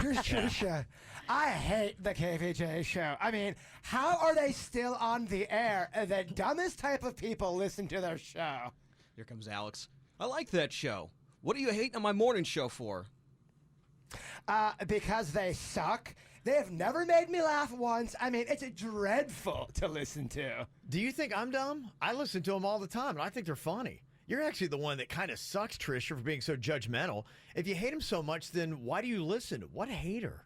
Here's Trisha. I hate the KVJ show. I mean, how are they still on the air? The dumbest type of people listen to their show. Here comes Alex. I like that show. What are you hating on my morning show for? Because they suck. They have never made me laugh once. I mean, it's dreadful to listen to. Do you think I'm dumb? I listen to them all the time, and I think they're funny. You're actually the one that kind of sucks, Trisha, for being so judgmental. If you hate them so much, then why do you listen? What a hater.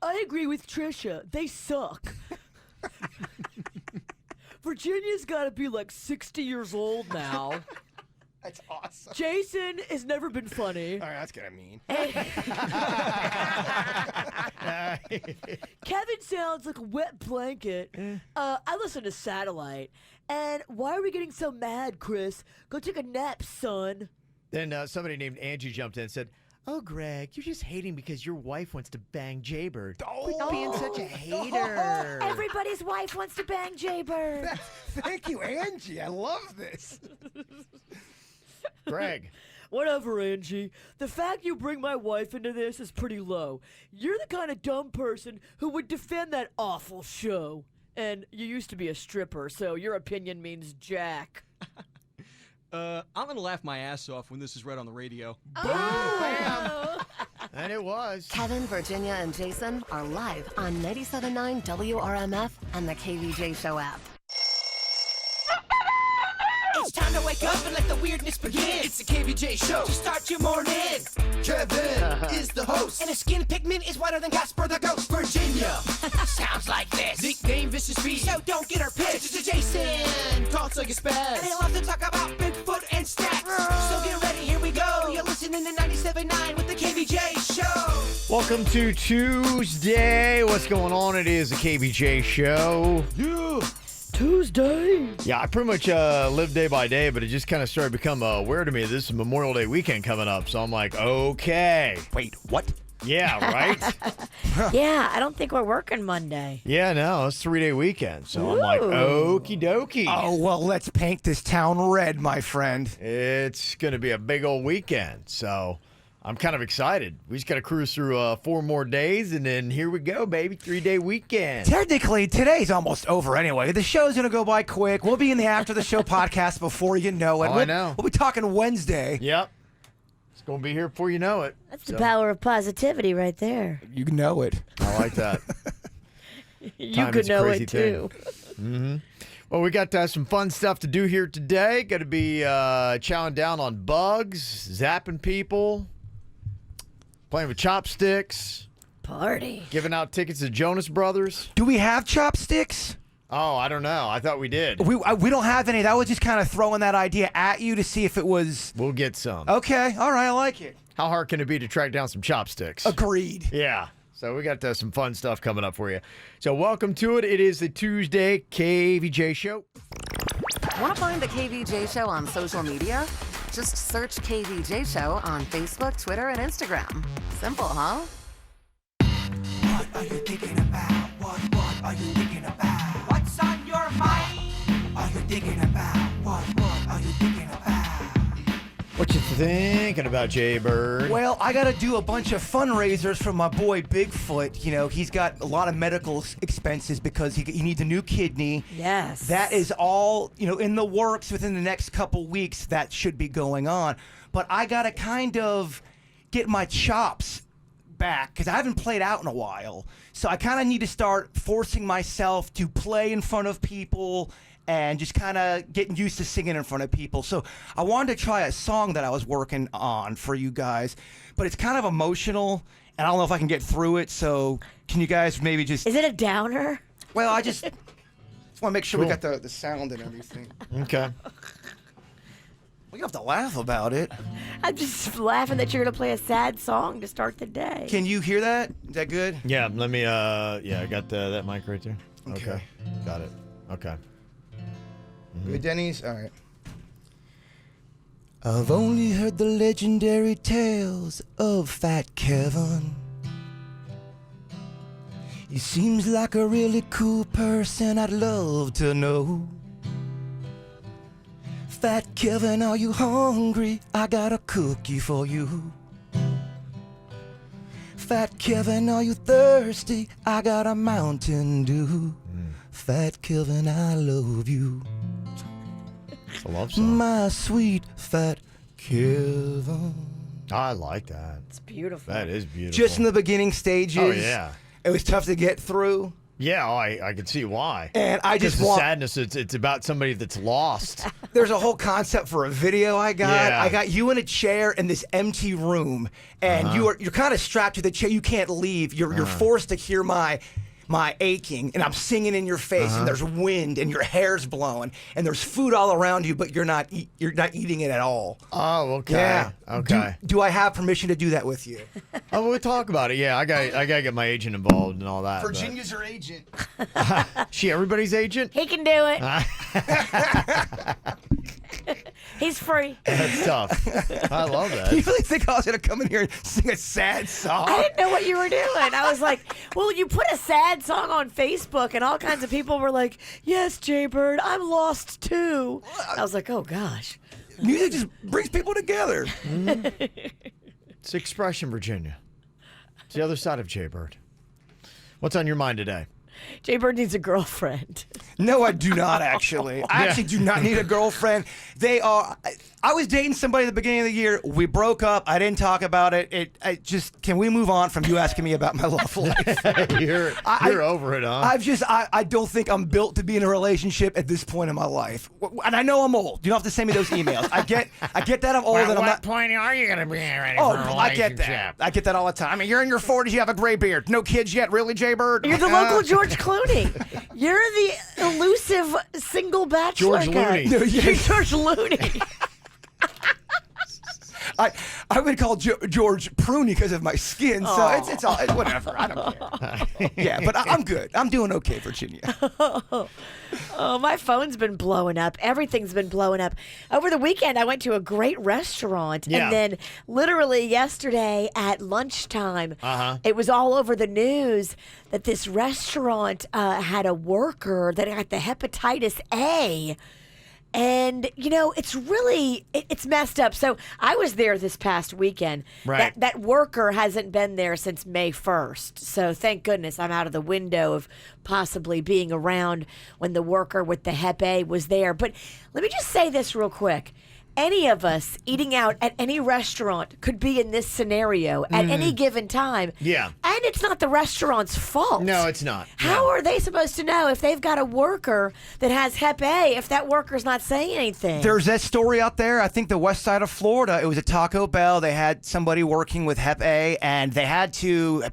I agree with Trisha. They suck. Virginia's got to be like 60 years old now. That's awesome. Jason has never been funny. All right, that's kind of mean. Kevin sounds like a wet blanket. I listen to Satellite. And why are we getting so mad, Chris? Go take a nap, son. Then somebody named Angie jumped in and said, "Oh, Greg, you're just hating because your wife wants to bang Jbird. Quit being such a hater." Everybody's wife wants to bang Jbird. Thank you, Angie. I love this. Greg. Whatever, Angie. The fact you bring my wife into this is pretty low. You're the kind of dumb person who would defend that awful show. And you used to be a stripper, so your opinion means jack. I'm going to laugh my ass off when this is read on the radio. Boom, bam. And it was. Kevin, Virginia, and Jason are live on 97.9 WRMF and the KVJ Show app. It's time to wake up and let the weirdness begin. It's the KVJ show to start your morning. Kevin is the host, and his skin pigment is whiter than Casper the Ghost. Virginia sounds like this. Nickname Vicious Bee, so don't get her pissed. Jason talks like a spaz, and he loves to talk about Bigfoot and stacks. So get ready, here we go. You're listening to 97.9 with the KVJ show. Welcome to Tuesday. What's going on? It is the KVJ show. Yeah. Tuesday. Yeah, I pretty much live day by day, but it just kind of started to become aware to me this is Memorial Day weekend coming up. So I'm like, okay. Wait, what? Yeah, right? Yeah, I don't think we're working Monday. Yeah, no, it's a 3-day weekend. So I'm like, okie dokie. Oh, well, let's paint this town red, my friend. It's going to be a big old weekend. So I'm kind of excited. We just got to cruise through 4 more days, and then here we go, baby. 3-day weekend. Technically, today's almost over anyway. The show's going to go by quick. We'll be in the After the Show podcast before you know it. Oh, I know. We'll be talking Wednesday. Yep. It's going to be here before you know it. That's the power of positivity right there. You know it. I like that. You Time could is a know crazy it too. Mm-hmm. Well, we got some fun stuff to do here today. Got to be chowing down on bugs, zapping people, playing with chopsticks, Party. giving out tickets to Jonas Brothers. Do we have chopsticks? Oh, I don't know. I thought we did. We don't have any. That was just kind of throwing that idea at you to see if it was... We'll get some. Okay, all right, I like it. How hard can it be to track down some chopsticks? Agreed. Yeah. So we got some fun stuff coming up for you. So welcome to it. It is the Tuesday KVJ show. Want to find the KVJ Show on social media? Just search KVJ Show on Facebook, Twitter, and Instagram. Simple, huh? What are you thinking about? What are you thinking about? What's on your mind? Are you thinking about? What are you thinking about? What you thinking about, Jbird? Well, I got to do a bunch of fundraisers for my boy Bigfoot. You know, he's got a lot of medical expenses because he needs a new kidney. Yes. That is all, in the works within the next couple weeks. That should be going on. But I got to kind of get my chops back because I haven't played out in a while. So I kind of need to start forcing myself to play in front of people and just kind of getting used to singing in front of people. So I wanted to try a song that I was working on for you guys, but it's kind of emotional, and I don't know if I can get through it, so can you guys maybe just... Is it a downer? Well, I just want to make sure Cool. we got the sound and everything. Okay. We have to laugh about it. I'm just laughing that you're going to play a sad song to start the day. Can you hear that? Is that good? Yeah, let me, I got that mic right there. Okay. Got it. Okay. Good, Dennys? All right. I've only heard the legendary tales of Fat Kevin. He seems like a really cool person I'd love to know. Fat Kevin, are you hungry? I got a cookie for you. Fat Kevin, are you thirsty? I got a Mountain Dew. Fat Kevin, I love you. It's a love song. My sweet Fat Kevin. I like that. It's beautiful. That is beautiful. Just in the beginning stages. Oh, yeah. It was tough to get through. Yeah, I can see why. And I just the want... sadness, it's about somebody that's lost. There's a whole concept for a video I got. Yeah. I got you in a chair in this empty room, and you're kind of strapped to the chair. You can't leave. You're forced to hear my aching, and I'm singing in your face, and there's wind, and your hair's blowing, and there's food all around you, but you're not eating it at all. Oh, okay. Yeah. Okay. Do I have permission to do that with you? Oh, we'll talk about it. Yeah, I got to get my agent involved and all that. but- Virginia's your agent. She everybody's agent? He can do it. He's free. That's tough. I love You that. really think I was going to come in here and sing a sad song? I didn't know what you were doing. I was like, well, you put a sad song on Facebook, and all kinds of people were like, yes, Jbird, I'm lost too. I was like, oh, gosh. Music just brings people together. It's expression, Virginia. It's the other side of Jbird. What's on your mind today? Jbird needs a girlfriend. No, I do not actually. I actually do not need a girlfriend. I was dating somebody at the beginning of the year. We broke up. I didn't talk about it. Can we move on from you asking me about my love life? You're over it, huh? I don't think I'm built to be in a relationship at this point in my life. And I know I'm old. You don't have to send me those emails. I get that I'm old and I'm not. point are you going to be ready Oh, I get that. I get that all the time. I mean, you're in your 40s. You have a gray beard. No kids yet, really, Jbird? You're the local George Clooney. You're the elusive single bachelor George guy. Looney. No, yeah. You're George Looney. I would call George Pruny because of my skin, so it's all whatever. I don't care. Yeah, but I'm good. I'm doing okay, Virginia. Oh, my phone's been blowing up. Everything's been blowing up. Over the weekend, I went to a great restaurant. Yeah. And then literally yesterday at lunchtime, it was all over the news that this restaurant had a worker that had the hepatitis A. And, you know, it's really, it's messed up. So I was there this past weekend. Right. That worker hasn't been there since May 1st. So thank goodness I'm out of the window of possibly being around when the worker with the Hep A was there. But let me just say this real quick. Any of us eating out at any restaurant could be in this scenario at any given time. Yeah. And it's not the restaurant's fault. No, it's not. How are they supposed to know if they've got a worker that has Hep A if that worker's not saying anything? There's that story out there. I think the west side of Florida. It was a Taco Bell. They had somebody working with Hep A, and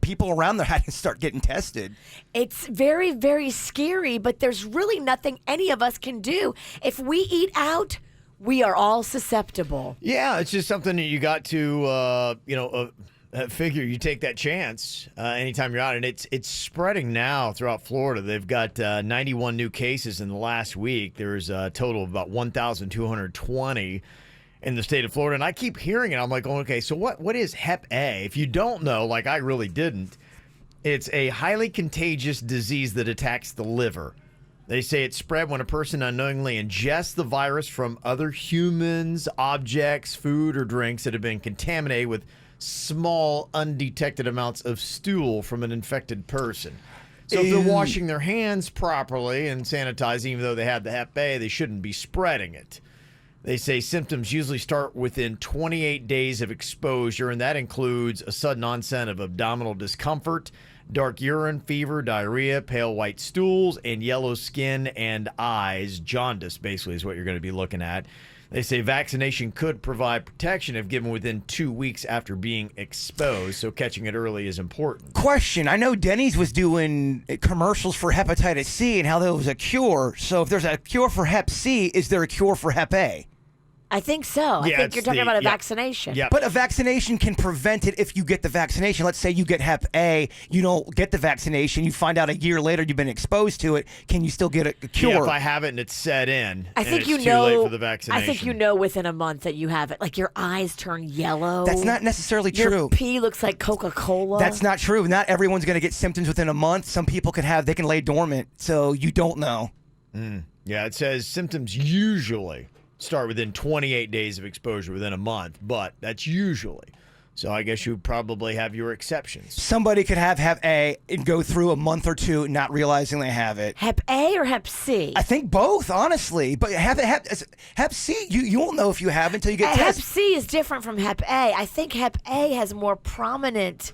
people around there had to start getting tested. It's very, very scary, but there's really nothing any of us can do. If we eat out, we are all susceptible. Yeah, it's just something that you got to, figure. You take that chance anytime you're out, and it's spreading now throughout Florida. They've got 91 new cases in the last week. There's a total of about 1,220 in the state of Florida, and I keep hearing it. I'm like, okay, so what is Hep A? If you don't know, like I really didn't, it's a highly contagious disease that attacks the liver. They say it's spread when a person unknowingly ingests the virus from other humans, objects, food, or drinks that have been contaminated with small, undetected amounts of stool from an infected person. So if they're washing their hands properly and sanitizing, even though they have the Hep A, they shouldn't be spreading it. They say symptoms usually start within 28 days of exposure, and that includes a sudden onset of abdominal discomfort, dark urine, fever, diarrhea, pale white stools, and yellow skin and eyes. Jaundice, basically, is what you're going to be looking at. They say vaccination could provide protection if given within 2 weeks after being exposed, so catching it early is important. Question. I know Dennys was doing commercials for hepatitis C and how there was a cure. So if there's a cure for Hep C, is there a cure for Hep A? I think so. I think you're talking about a vaccination. Yep. But a vaccination can prevent it if you get the vaccination. Let's say you get Hep A, you don't get the vaccination, you find out a year later you've been exposed to it. Can you still get a cure? Yeah, if I have it and it's set in, I think it's you know. too late for the vaccination. I think you know within a month that you have it. Like your eyes turn yellow. That's not necessarily Your true. pee looks like Coca-Cola. That's not true. Not everyone's going to get symptoms within a month. Some people they can lay dormant, so you don't know. Yeah, it says symptoms usually start within 28 days of exposure within a month, but that's usually. So I guess you probably have your exceptions. Somebody could have Hep A and go through a month or two not realizing they have it. Hep A or Hep C? I think both, honestly. But Hep C, you won't know if you have it until you get Hep tested. C is different from Hep A. I think Hep A has more prominent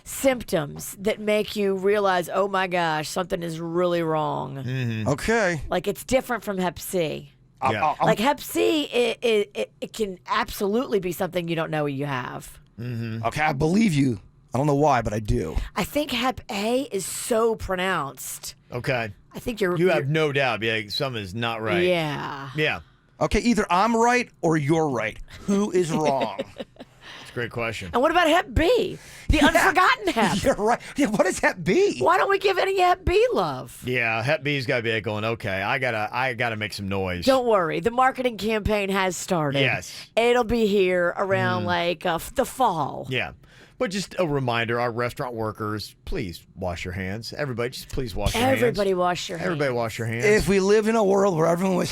symptoms that make you realize, oh my gosh, something is really wrong. Okay. Like it's different from Hep C. Yeah. Like Hep C, it can absolutely be something you don't know you have. Okay, I believe you. I don't know why, but I do. I think Hep A is so pronounced. Okay. I think You have no doubt. Yeah, something is not right. Yeah. Yeah. Okay, either I'm right or you're right. Who is wrong? It's a great question. And what about Hep B? The unforgotten Hep. You're right. Yeah, what is Hep B? Why don't we give any Hep B love? Yeah, Hep B's got to be going, okay, I gotta make some noise. Don't worry, the marketing campaign has started. Yes. It'll be here around the fall. Yeah. But just a reminder, our restaurant workers, please wash your hands. Everybody, just please wash your hands. Everybody wash your hands. Everybody wash your hands. If we lived in a world where everyone was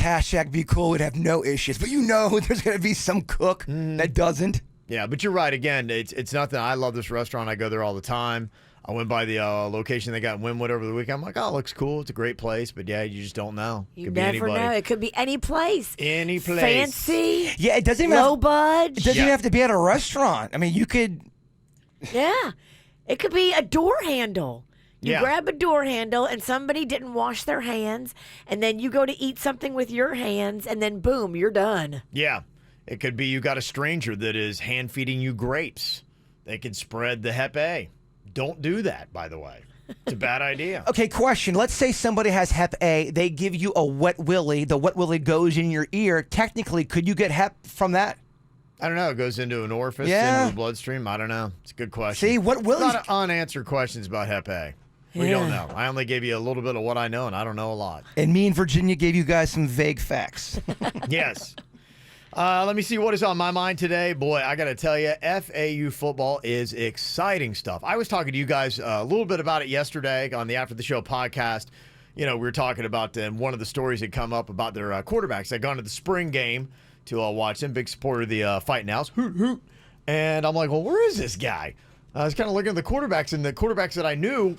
#be cool, we'd have no issues. But there's going to be some cook that doesn't. Yeah, but you're right. Again, it's nothing. I love this restaurant. I go there all the time. I went by the location they got in Wynwood over the weekend. I'm like, oh, it looks cool. It's a great place. But yeah, you just don't know. You Could be never anybody. know. It could be any place. Any place. Fancy. Yeah, it doesn't even Low have, budge. it doesn't even have to be at a restaurant. I mean, you could. Yeah. It could be a door handle. You Yeah. grab a door handle and somebody didn't wash their hands, and then you go to eat something with your hands, and then boom, you're done. Yeah. It could be you got a stranger that is hand feeding you grapes. They could spread the Hep A. Don't do that, by the way. It's a bad idea. Okay, question. Let's say somebody has Hep A. They give you a wet willy. The wet willy goes in your ear. Technically, could you get Hep from that? I don't know. It goes into an orifice, Yeah. into the bloodstream. I don't know. It's a good question. See, what A willies? lot of unanswered questions about Hep A. We don't Yeah. know. I only gave you a little bit of what I know, and I don't know a lot. And me and Virginia gave you guys some vague facts. Yes. Let me see what is on my mind today. Boy, I got to tell you, FAU football is exciting stuff. I was talking to you guys a little bit about it yesterday on the After the Show podcast. You know, we were talking about one of the stories that come up about their quarterbacks. I'd gone to the spring game to watch them. Big supporter of the Fighting Owls. Hoot, hoot. And I'm like, well, where is this guy? I was kind of looking at the quarterbacks, and the quarterbacks that I knew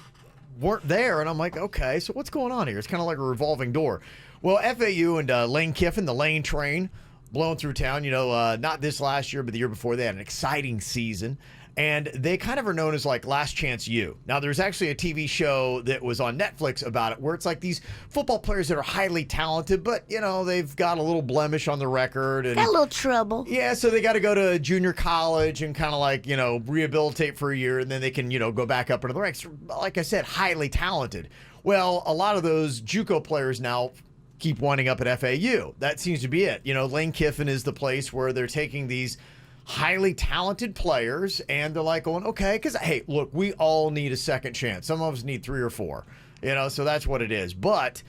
weren't there. And I'm like, okay, so what's going on here? It's kind of like a revolving door. Well, FAU and Lane Kiffin, the Lane train, blowing through town. You know, not this last year, but the year before, they had an exciting season. And they kind of are known as like Last Chance U. Now, there's actually a TV show that was on Netflix about it where it's like these football players that are highly talented, but, you know, they've got a little blemish on the record. And Got a little trouble. yeah, so they got to go to junior college and kind of like, you know, rehabilitate for a year, and then they can, you know, go back up into the ranks. Like I said, highly talented. Well, a lot of those JUCO players now keep winding up at FAU. That seems to be it. You know, Lane Kiffin is the place where they're taking these highly talented players and they're like going, okay, because, hey, look, we all need a second chance. Some of us need 3 or 4, you know, so that's what it is. But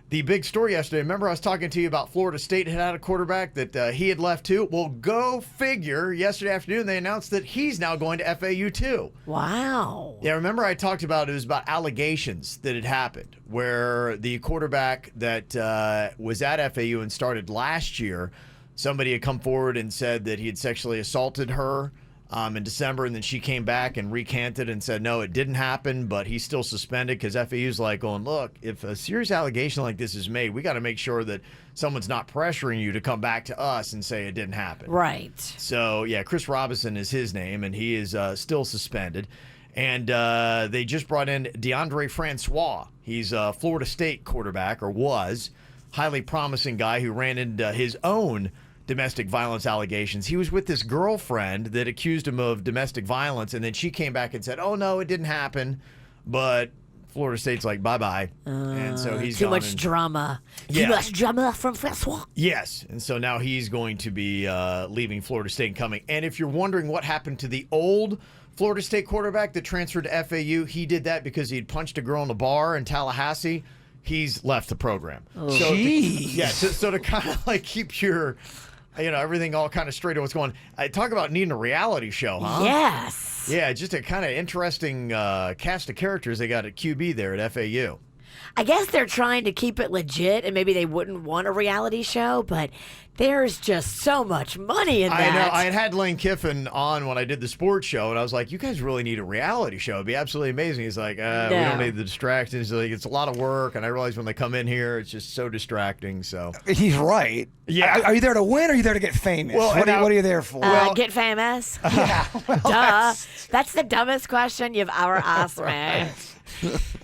the big story yesterday, remember I was talking to you about Florida State had a quarterback that he had left too? Well, go figure, yesterday afternoon they announced that he's now going to FAU too. Wow. Yeah, remember I talked about it was about allegations that had happened where the quarterback that was at FAU and started last year, somebody had come forward and said that he had sexually assaulted her in December, and then she came back and recanted and said, no, it didn't happen, but he's still suspended because FAU's like going, look, if a serious allegation like this is made, we got to make sure that someone's not pressuring you to come back to us and say it didn't happen. Right. So, yeah, Chris Robinson is his name, and he is still suspended. And they just brought in DeAndre Francois. He's a Florida State quarterback, or was. Highly promising guy who ran into his own domestic violence allegations. He was with this girlfriend that accused him of domestic violence, and then she came back and said, oh, no, it didn't happen. But Florida State's like, bye-bye. And so he's Too gone much and- drama. Yeah. Too much drama from Francois. Yes, and so now he's going to be leaving Florida State and coming. And if you're wondering what happened to the old Florida State quarterback that transferred to FAU, he did that because he had punched a girl in a bar in Tallahassee. He's left the program. So to kind of like keep your, you know, everything all kind of straight to what's going on. Talk about needing a reality show, huh? Yes. Yeah, just a kind of interesting cast of characters they got at QB there at FAU. I guess they're trying to keep it legit, and maybe they wouldn't want a reality show, but there's just so much money in that. I know. I had Lane Kiffin on when I did the sports show, and I was like, you guys really need a reality show. It'd be absolutely amazing. He's like, we don't need the distractions. He's like, it's a lot of work, and I realize when they come in here, it's just so distracting. So He's right. Yeah. Are you there to win or are you there to get famous? Well, what are you there for? Get famous? yeah. Well, Duh. That's the dumbest question you've ever asked me.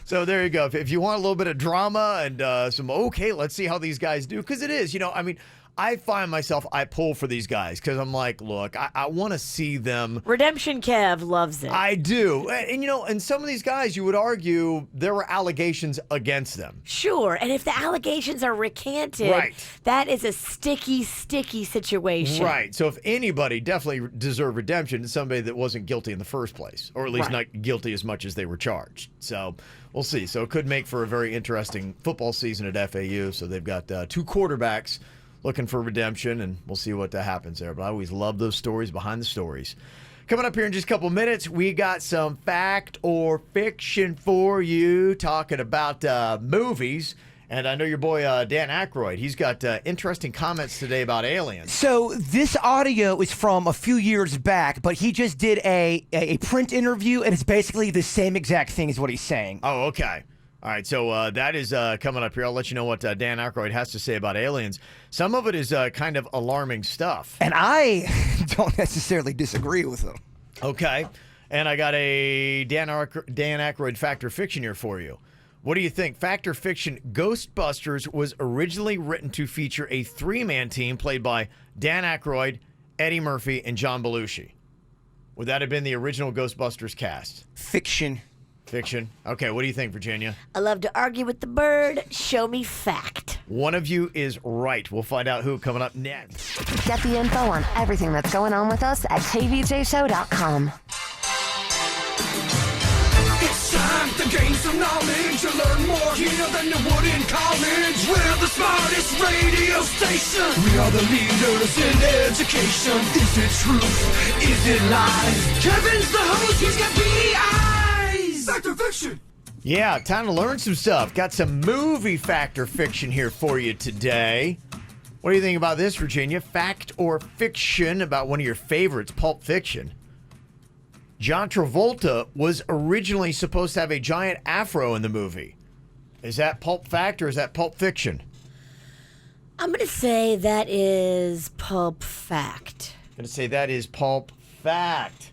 So there you go. If you want a little bit of drama and let's see how these guys do. Because it is, I find myself, I pull for these guys because I'm like, look, I want to see them. Redemption Kev loves it. I do. And some of these guys, you would argue there were allegations against them. Sure, and if the allegations are recanted, Right. that is a sticky situation. Right. So if anybody definitely deserved redemption, it's somebody that wasn't guilty in the first place, or at least Right. not guilty as much as they were charged. So we'll see. So it could make for a very interesting football season at FAU. So they've got 2 quarterbacks looking for redemption, and we'll see what happens there. But I always love those stories behind the stories. Coming up here in just a couple minutes, we got some fact or fiction for you, talking about movies. And I know your boy Dan Aykroyd, he's got interesting comments today about aliens. So this audio is from a few years back, but he just did a print interview, and it's basically the same exact thing as what he's saying. Oh, okay. All right, so that is coming up here. I'll let you know what Dan Aykroyd has to say about aliens. Some of it is kind of alarming stuff. And I don't necessarily disagree with him. Okay, and I got a Dan Aykroyd fact or fiction here for you. What do you think? Fact or fiction, Ghostbusters was originally written to feature a 3-man team played by Dan Aykroyd, Eddie Murphy, and John Belushi. Would that have been the original Ghostbusters cast? Fiction. Fiction. Okay, what do you think, Virginia? I love to argue with the bird. Show me fact. One of you is right. We'll find out who coming up next. Get the info on everything that's going on with us at kvjshow.com. It's time to gain some knowledge. You learn more here than you would in college. We're the smartest radio station. We are the leaders in education. Is it truth? Is it lies? Kevin's the host. He's got beady eyes. Fact or fiction? Yeah, time to learn some stuff. Got some movie fact or fiction here for you today. What do you think about this, Virginia? Fact or fiction about one of your favorites, Pulp Fiction. John Travolta was originally supposed to have a giant afro in the movie. Is that pulp fact or is that Pulp Fiction? I'm going to say that is pulp fact. I'm going to say that is Pulp Fact.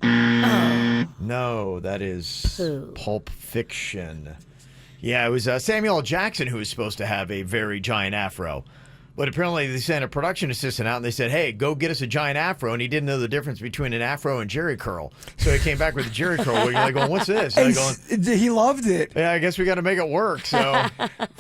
No, that is Pulp Fiction. Yeah, it was Samuel L. Jackson who was supposed to have a very giant afro. But apparently they sent a production assistant out and they said, hey, go get us a giant afro. And he didn't know the difference between an afro and Jerry curl. So he came back with a Jerry curl. You're like going, what's this? And He loved it. yeah, I guess we got to make it work. So,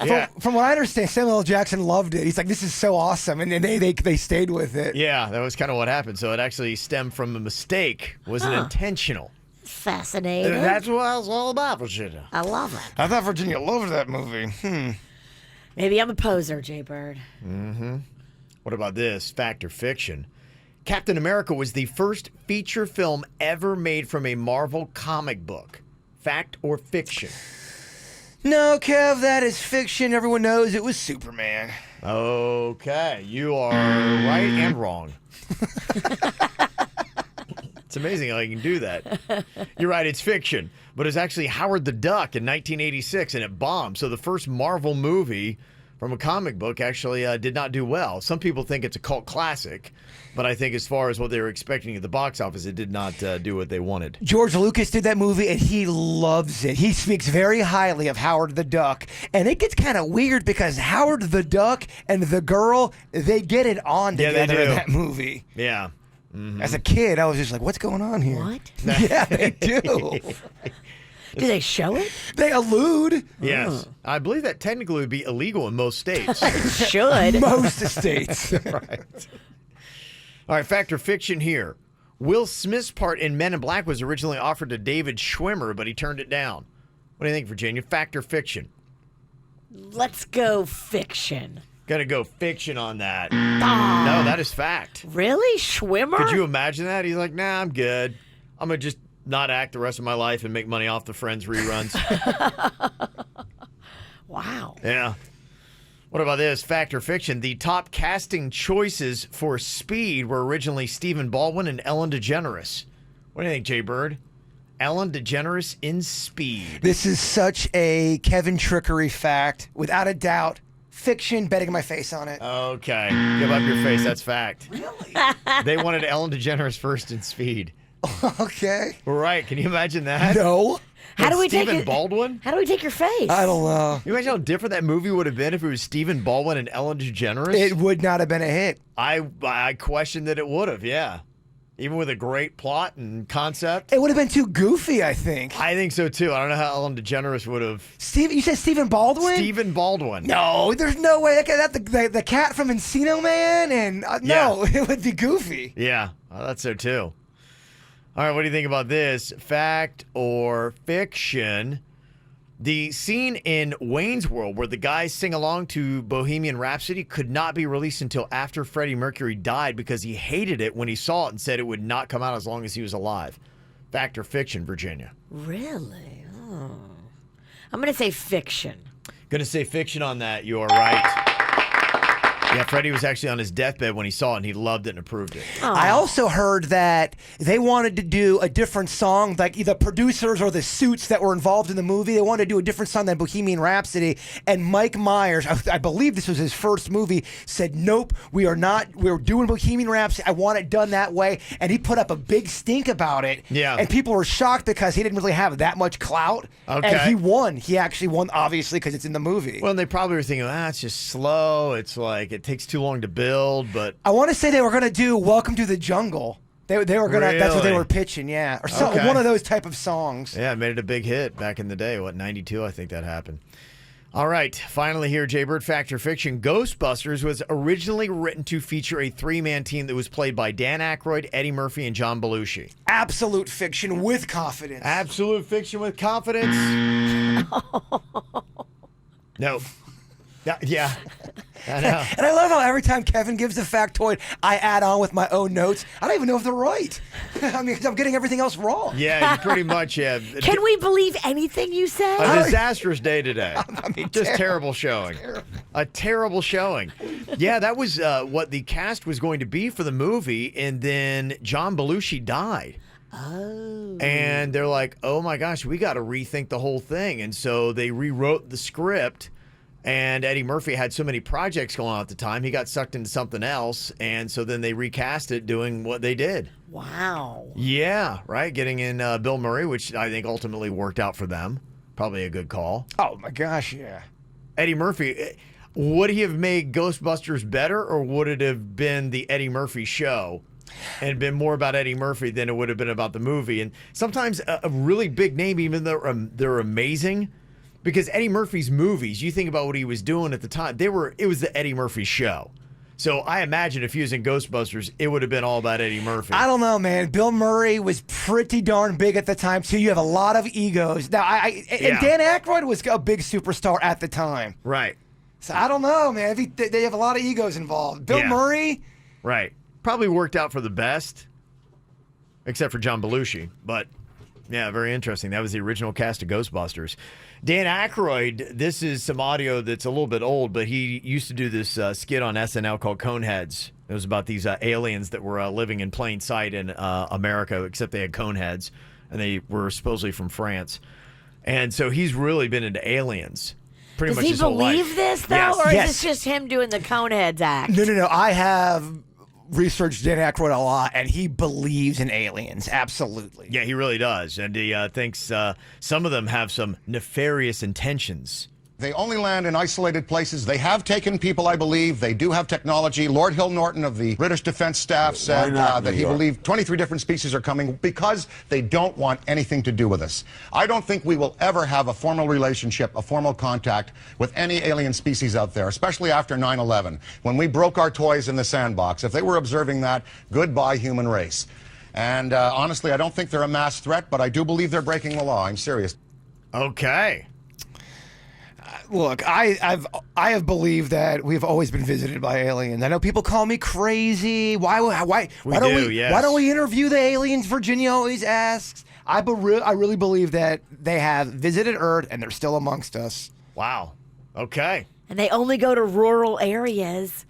yeah. From what I understand, Samuel L. Jackson loved it. He's like, this is so awesome. And then they stayed with it. Yeah, that was kind of what happened. So it actually stemmed from a mistake. Wasn't intentional. Fascinating. That's what I was all about, Virginia. I love it. I thought Virginia loved that movie. Maybe I'm a poser, Jbird. What about this? Fact or fiction? Captain America was the first feature film ever made from a Marvel comic book. Fact or fiction? No, Kev, that is fiction. Everyone knows it was Superman. Okay, you are right and wrong. It's amazing how you can do that. You're right, it's fiction. But it's actually Howard the Duck in 1986, and it bombed. So the first Marvel movie from a comic book actually did not do well. Some people think it's a cult classic, but I think as far as what they were expecting at the box office, it did not do what they wanted. George Lucas did that movie, and he loves it. He speaks very highly of Howard the Duck. And it gets kind of weird because Howard the Duck and the girl, they get it on Yeah, they together in do. that movie. Yeah. As a kid, I was just like, what's going on here? What? Yeah, they do. Do they show it? They allude. Yes. I believe that technically would be illegal in most states. Should. Most states. Right. All right, fact or fiction here. Will Smith's part in Men in Black was originally offered to David Schwimmer, but he turned it down. What do you think, Virginia? Fact or fiction? Let's go fiction. Gotta go fiction on that. No, that is fact. Really? Schwimmer? Could you imagine that? He's like, nah, I'm good. I'm gonna just not act the rest of my life and make money off the Friends reruns. Wow. Wow. Yeah. What about this? Fact or fiction? The top casting choices for Speed were originally Stephen Baldwin and Ellen DeGeneres. What do you think, Jbird? Ellen DeGeneres in Speed. This is such a Kevin trickery fact, without a doubt. Fiction, betting my face on it. Okay. Give up your face. That's fact. Really? They wanted Ellen DeGeneres first in Speed. Okay. Right. Can you imagine that? No. How do we take Stephen it? Baldwin? How do we take your face? I don't know. You imagine how different that movie would have been if it was Stephen Baldwin and Ellen DeGeneres? It would not have been a hit. I question that it would have, yeah. Even with a great plot and concept. It would have been too goofy, I think. I think so, too. I don't know how Ellen DeGeneres would have. You said Stephen Baldwin? Stephen Baldwin. No, there's no way. That's the cat from Encino Man, and no, it would be goofy. Yeah, I thought so, too. All right, what do you think about this? Fact or fiction? The scene in Wayne's World where the guys sing along to Bohemian Rhapsody could not be released until after Freddie Mercury died because he hated it when he saw it and said it would not come out as long as he was alive. Fact or fiction, Virginia? Really? Oh. I'm going to say fiction. Gonna say fiction on that. You are right. Yeah, Freddie was actually on his deathbed when he saw it, and he loved it and approved it. I also heard that they wanted to do a different song, like the producers or the suits that were involved in the movie. They wanted to do a different song than Bohemian Rhapsody. And Mike Myers, I believe this was his first movie, said, nope, we are not. We're doing Bohemian Rhapsody. I want it done that way. And he put up a big stink about it. Yeah. And people were shocked because he didn't really have that much clout. Okay. And he won. He actually won, obviously, because it's in the movie. Well, and they probably were thinking, it's just slow. It's like it takes too long to build, but I want to say they were going to do Welcome to the Jungle. They were going to, that's what they Really? were pitching, yeah. Or so, Okay. one of those type of songs. yeah, it made it a big hit back in the day. What, 92? I think that happened. All right, finally here, Jbird, fact or fiction. Ghostbusters was originally written to feature a three-man team that was played by Dan Aykroyd, Eddie Murphy, and John Belushi. Absolute fiction with confidence. Absolute fiction with confidence. No. Yeah. I know. And I love how every time Kevin gives a factoid, I add on with my own notes. I don't even know if they're right. I mean, 'cause I'm getting everything else wrong. Yeah, you pretty much have. Can we believe anything you say? A disastrous day today. mean, Just terrible showing. A terrible showing. Yeah, that was what the cast was going to be for the movie, and then John Belushi died. Oh. And they're like, oh my gosh, we got to rethink the whole thing. And so they rewrote the script. And Eddie Murphy had so many projects going on at the time, he got sucked into something else. And so then they recast it doing what they did. Wow. Yeah, right. Getting in Bill Murray, which I think ultimately worked out for them. Probably a good call. Oh, my gosh, yeah. Eddie Murphy, would he have made Ghostbusters better, or would it have been the Eddie Murphy show and been more about Eddie Murphy than it would have been about the movie? And sometimes a really big name, even though they're amazing, because Eddie Murphy's movies, you think about what he was doing at the time, it was the Eddie Murphy show. So I imagine if he was in Ghostbusters, it would have been all about Eddie Murphy. I don't know, man. Bill Murray was pretty darn big at the time, too. You have a lot of egos. Now, and Dan Aykroyd was a big superstar at the time. Right. So I don't know, man. They have a lot of egos involved. Bill Murray. Right. Probably worked out for the best, except for John Belushi. But, yeah, very interesting. That was the original cast of Ghostbusters. Dan Aykroyd, this is some audio that's a little bit old, but he used to do this skit on SNL called Coneheads. It was about these aliens that were living in plain sight in America, except they had cone heads, and they were supposedly from France. And so he's really been into aliens pretty much his whole life. Does he believe this, though? Yes. Or Yes. is this just him doing the Coneheads act? No. I have researched Dan Aykroyd a lot, and he believes in aliens. Absolutely. Yeah, he really does. And he thinks some of them have some nefarious intentions. They only land in isolated places. They have taken people, I believe. They do have technology. Lord Hill Norton of the British Defense Staff said that he believed 23 different species are coming because they don't want anything to do with us. I don't think we will ever have a formal relationship, a formal contact with any alien species out there, especially after 9/11, when we broke our toys in the sandbox. If they were observing that, goodbye, human race. And honestly, I don't think they're a mass threat, but I do believe they're breaking the law. I'm serious. Okay. Look, I have believed that we've always been visited by aliens. I know people call me crazy. Why don't we interview the aliens? Virginia always asks. I really believe that they have visited Earth and they're still amongst us. Wow. Okay. And they only go to rural areas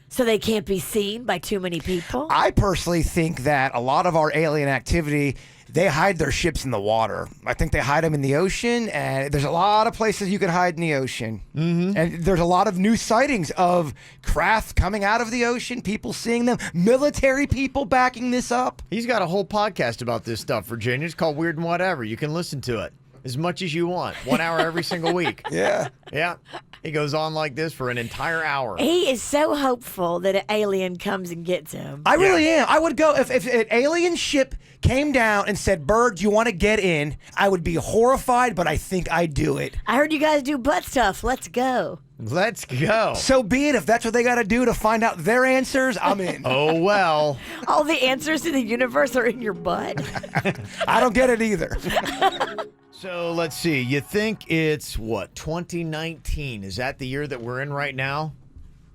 so they can't be seen by too many people. I personally think that a lot of our alien activity, they hide their ships in the water. I think they hide them in the ocean, and there's a lot of places you can hide in the ocean. Mm-hmm. And there's a lot of new sightings of craft coming out of the ocean, people seeing them, military people backing this up. He's got a whole podcast about this stuff, Virginia. It's called Weird and Whatever. You can listen to it as much as you want. 1 hour every single week. Yeah. Yeah. He goes on like this for an entire hour. He is so hopeful that an alien comes and gets him. I really am. I would go, if an alien ship came down and said, Bird, do you want to get in? I would be horrified, but I think I'd do it. I heard you guys do butt stuff. Let's go. Let's go. So be it. If that's what they got to do to find out their answers, I'm in. Oh, well. All the answers to the universe are in your butt. I don't get it either. So let's see. You think it's, 2019? Is that the year that we're in right now?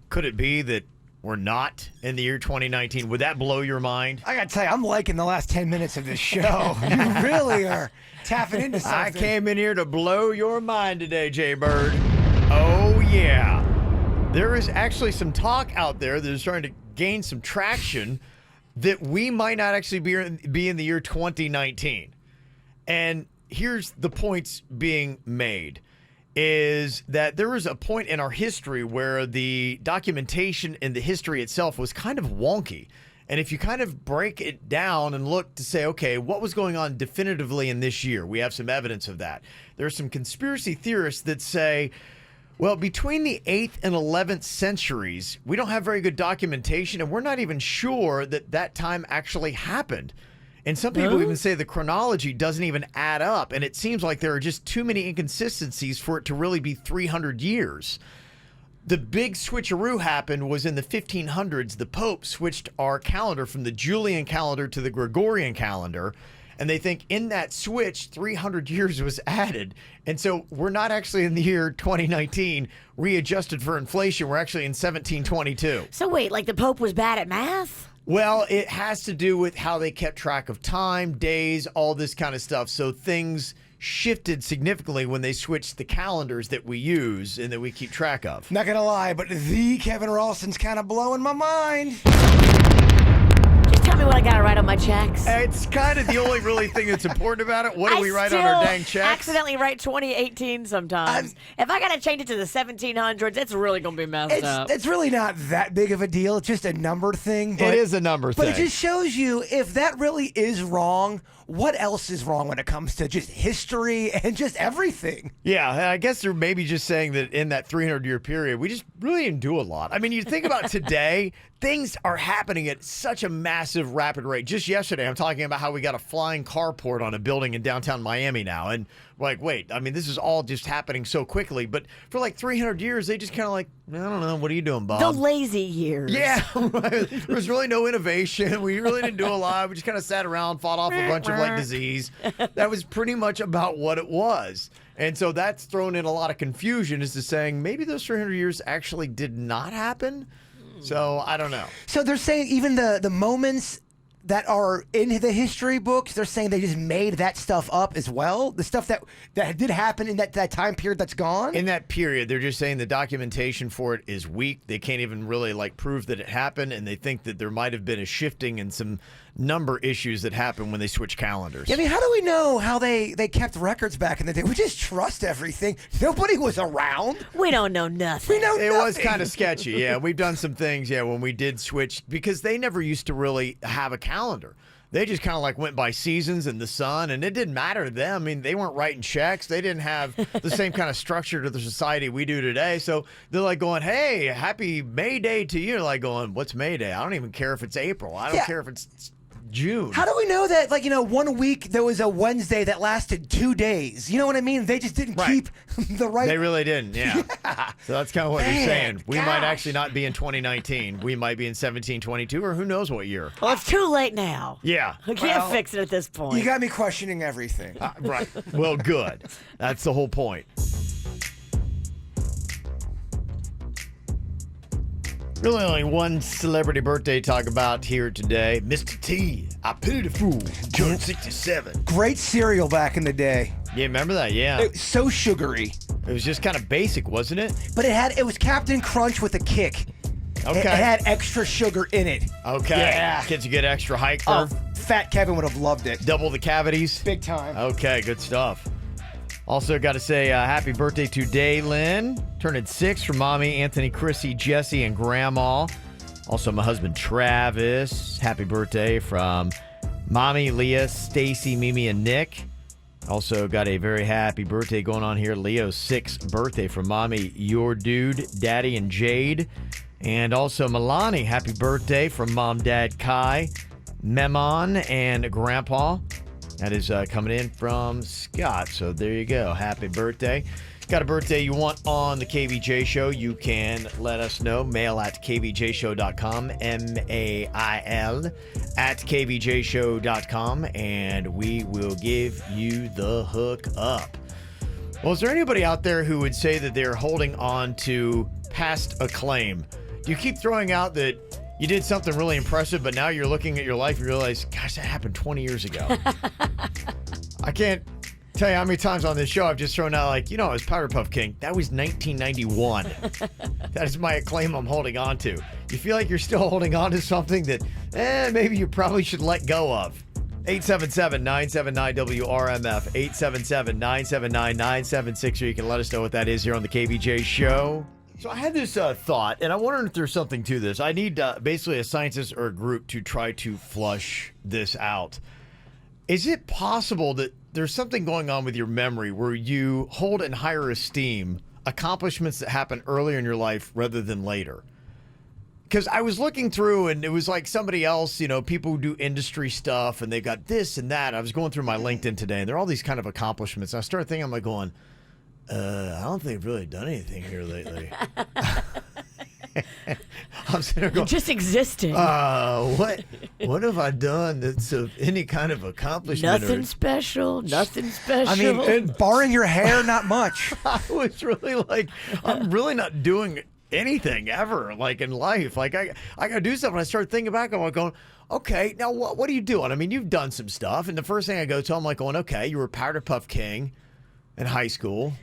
Could it be that we're not in the year 2019? Would that blow your mind? I got to tell you, I'm liking the last 10 minutes of this show. You really are tapping into something. I came in here to blow your mind today, Jbird. Oh, yeah. There is actually some talk out there that is starting to gain some traction that we might not actually be in the year 2019. And here's the points being made, is that there was a point in our history where the documentation and the history itself was kind of wonky. And if you kind of break it down and look to say, okay, what was going on definitively in this year? We have some evidence of that. There are some conspiracy theorists that say, well, between the 8th and 11th centuries, we don't have very good documentation, and we're not even sure that that time actually happened. And some people even say the chronology doesn't even add up, and it seems like there are just too many inconsistencies for it to really be 300 years. The big switcheroo happened was in the 1500s. The Pope switched our calendar from the Julian calendar to the Gregorian calendar, and they think in that switch, 300 years was added. And so we're not actually in the year 2019, readjusted for inflation. We're actually in 1722. So wait, like the Pope was bad at math? Well, it has to do with how they kept track of time, days, all this kind of stuff. So things shifted significantly when they switched the calendars that we use and that we keep track of. Not going to lie, but the Kevin Ralston's kind of blowing my mind. Just tell me what I got to write on my checks. It's kind of the only really thing that's important about it. What do we write on still our dang checks? Accidentally write 2018 sometimes. If I got to change it to the 1700s, it's really going to be messed up. It's really not that big of a deal. It's just a number thing. But, it is a number thing. But it just shows you if that really is wrong, what else is wrong when it comes to just history and just everything? Yeah, I guess they're maybe just saying that in that 300-year period, we just really didn't do a lot. I mean, you think about today, things are happening at such a massive, rapid rate. Just yesterday, I'm talking about how we got a flying carport on a building in downtown Miami now. And we're like, wait, I mean, this is all just happening so quickly. But for like 300 years, they just kind of like, I don't know, what are you doing, Bob? The lazy years. Yeah, right. There was really no innovation. We really didn't do a lot. We just kind of sat around, fought off a bunch of like disease. That was pretty much about what it was. And so that's thrown in a lot of confusion as to saying maybe those 300 years actually did not happen. So I don't know. So they're saying even the moments that are in the history books, they're saying they just made that stuff up as well? The stuff that did happen in that time period that's gone? In that period, they're just saying the documentation for it is weak. They can't even really like prove that it happened, and they think that there might have been a shifting and some number issues that happened when they switched calendars. Yeah, I mean, how do we know how they kept records back in the day? We just trust everything. Nobody was around. We don't know nothing. We know It nothing. was kind of sketchy. Yeah, we've done some things, when we did switch, because they never used to really have a calendar. They just kind of like went by seasons and the sun, and it didn't matter to them. I mean, they weren't writing checks. They didn't have the same kind of structure to the society we do today. So they're like going, hey, happy May Day to you. Like going, what's May Day? I don't even care if it's April. I don't care if it's June. How do we know that, 1 week there was a Wednesday that lasted 2 days? You know what I mean? They just didn't keep the right... They really didn't, yeah. So that's kind of what they're saying. We might actually not be in 2019. We might be in 1722, or who knows what year. Well, it's too late now. Yeah. We can't fix it at this point. You got me questioning everything. Right. Well, good. That's the whole point. Really only one celebrity birthday to talk about here today. Mr. T, I pity the fool, turned 67. Great cereal back in the day. Yeah, remember that? Yeah. It was so sugary. It was just kind of basic, wasn't it? But it was Captain Crunch with a kick. Okay. It had extra sugar in it. Okay. Yeah. Kids, you get extra height Oh, curve. Fat Kevin would have loved it. Double the cavities. Big time. Okay, good stuff. Also, got to say happy birthday to Daylin. Turning 6 from Mommy, Anthony, Chrissy, Jesse, and Grandma. Also, my husband, Travis. Happy birthday from Mommy, Leah, Stacy, Mimi, and Nick. Also, got a very happy birthday going on here. Leo's 6th birthday from Mommy, Your Dude, Daddy, and Jade. And also, Milani, happy birthday from Mom, Dad, Kai, Memon, and Grandpa. That is coming in from Scott. So there you go. Happy birthday. Got a birthday you want on the KVJ show, you can let us know. Mail at kvjshow.com, mail at kvjshow.com, and we will give you the hook up. Well, is there anybody out there who would say that they're holding on to past acclaim? Do you keep throwing out that you did something really impressive, but now you're looking at your life and you realize, gosh, that happened 20 years ago? I can't tell you how many times on this show I've just thrown out, like, I was Powder Puff King. That was 1991. That is my acclaim I'm holding on to. You feel like you're still holding on to something that maybe you probably should let go of. 877-979-WRMF, 877-979-976, or you can let us know what that is here on the KVJ show. So I had this thought, and I wondered if there's something to this. I need basically a scientist or a group to try to flush this out. Is it possible that there's something going on with your memory where you hold in higher esteem accomplishments that happen earlier in your life rather than later? Because I was looking through, and it was like somebody else, people who do industry stuff, and they've got this and that. I was going through my LinkedIn today, and there are all these kind of accomplishments. And I started thinking, I'm like going, I don't think I've really done anything here lately. I'm sitting there You're going, just existing. what have I done that's of any kind of accomplishment? Nothing special. Nothing special. I mean, barring your hair, not much. I was really like, I'm really not doing anything ever, like in life. Like I gotta do something. I started thinking back. I'm like going, okay, now what are you doing? I mean, you've done some stuff, and the first thing I go to, I'm like going, okay, you were Powder Puff King in high school,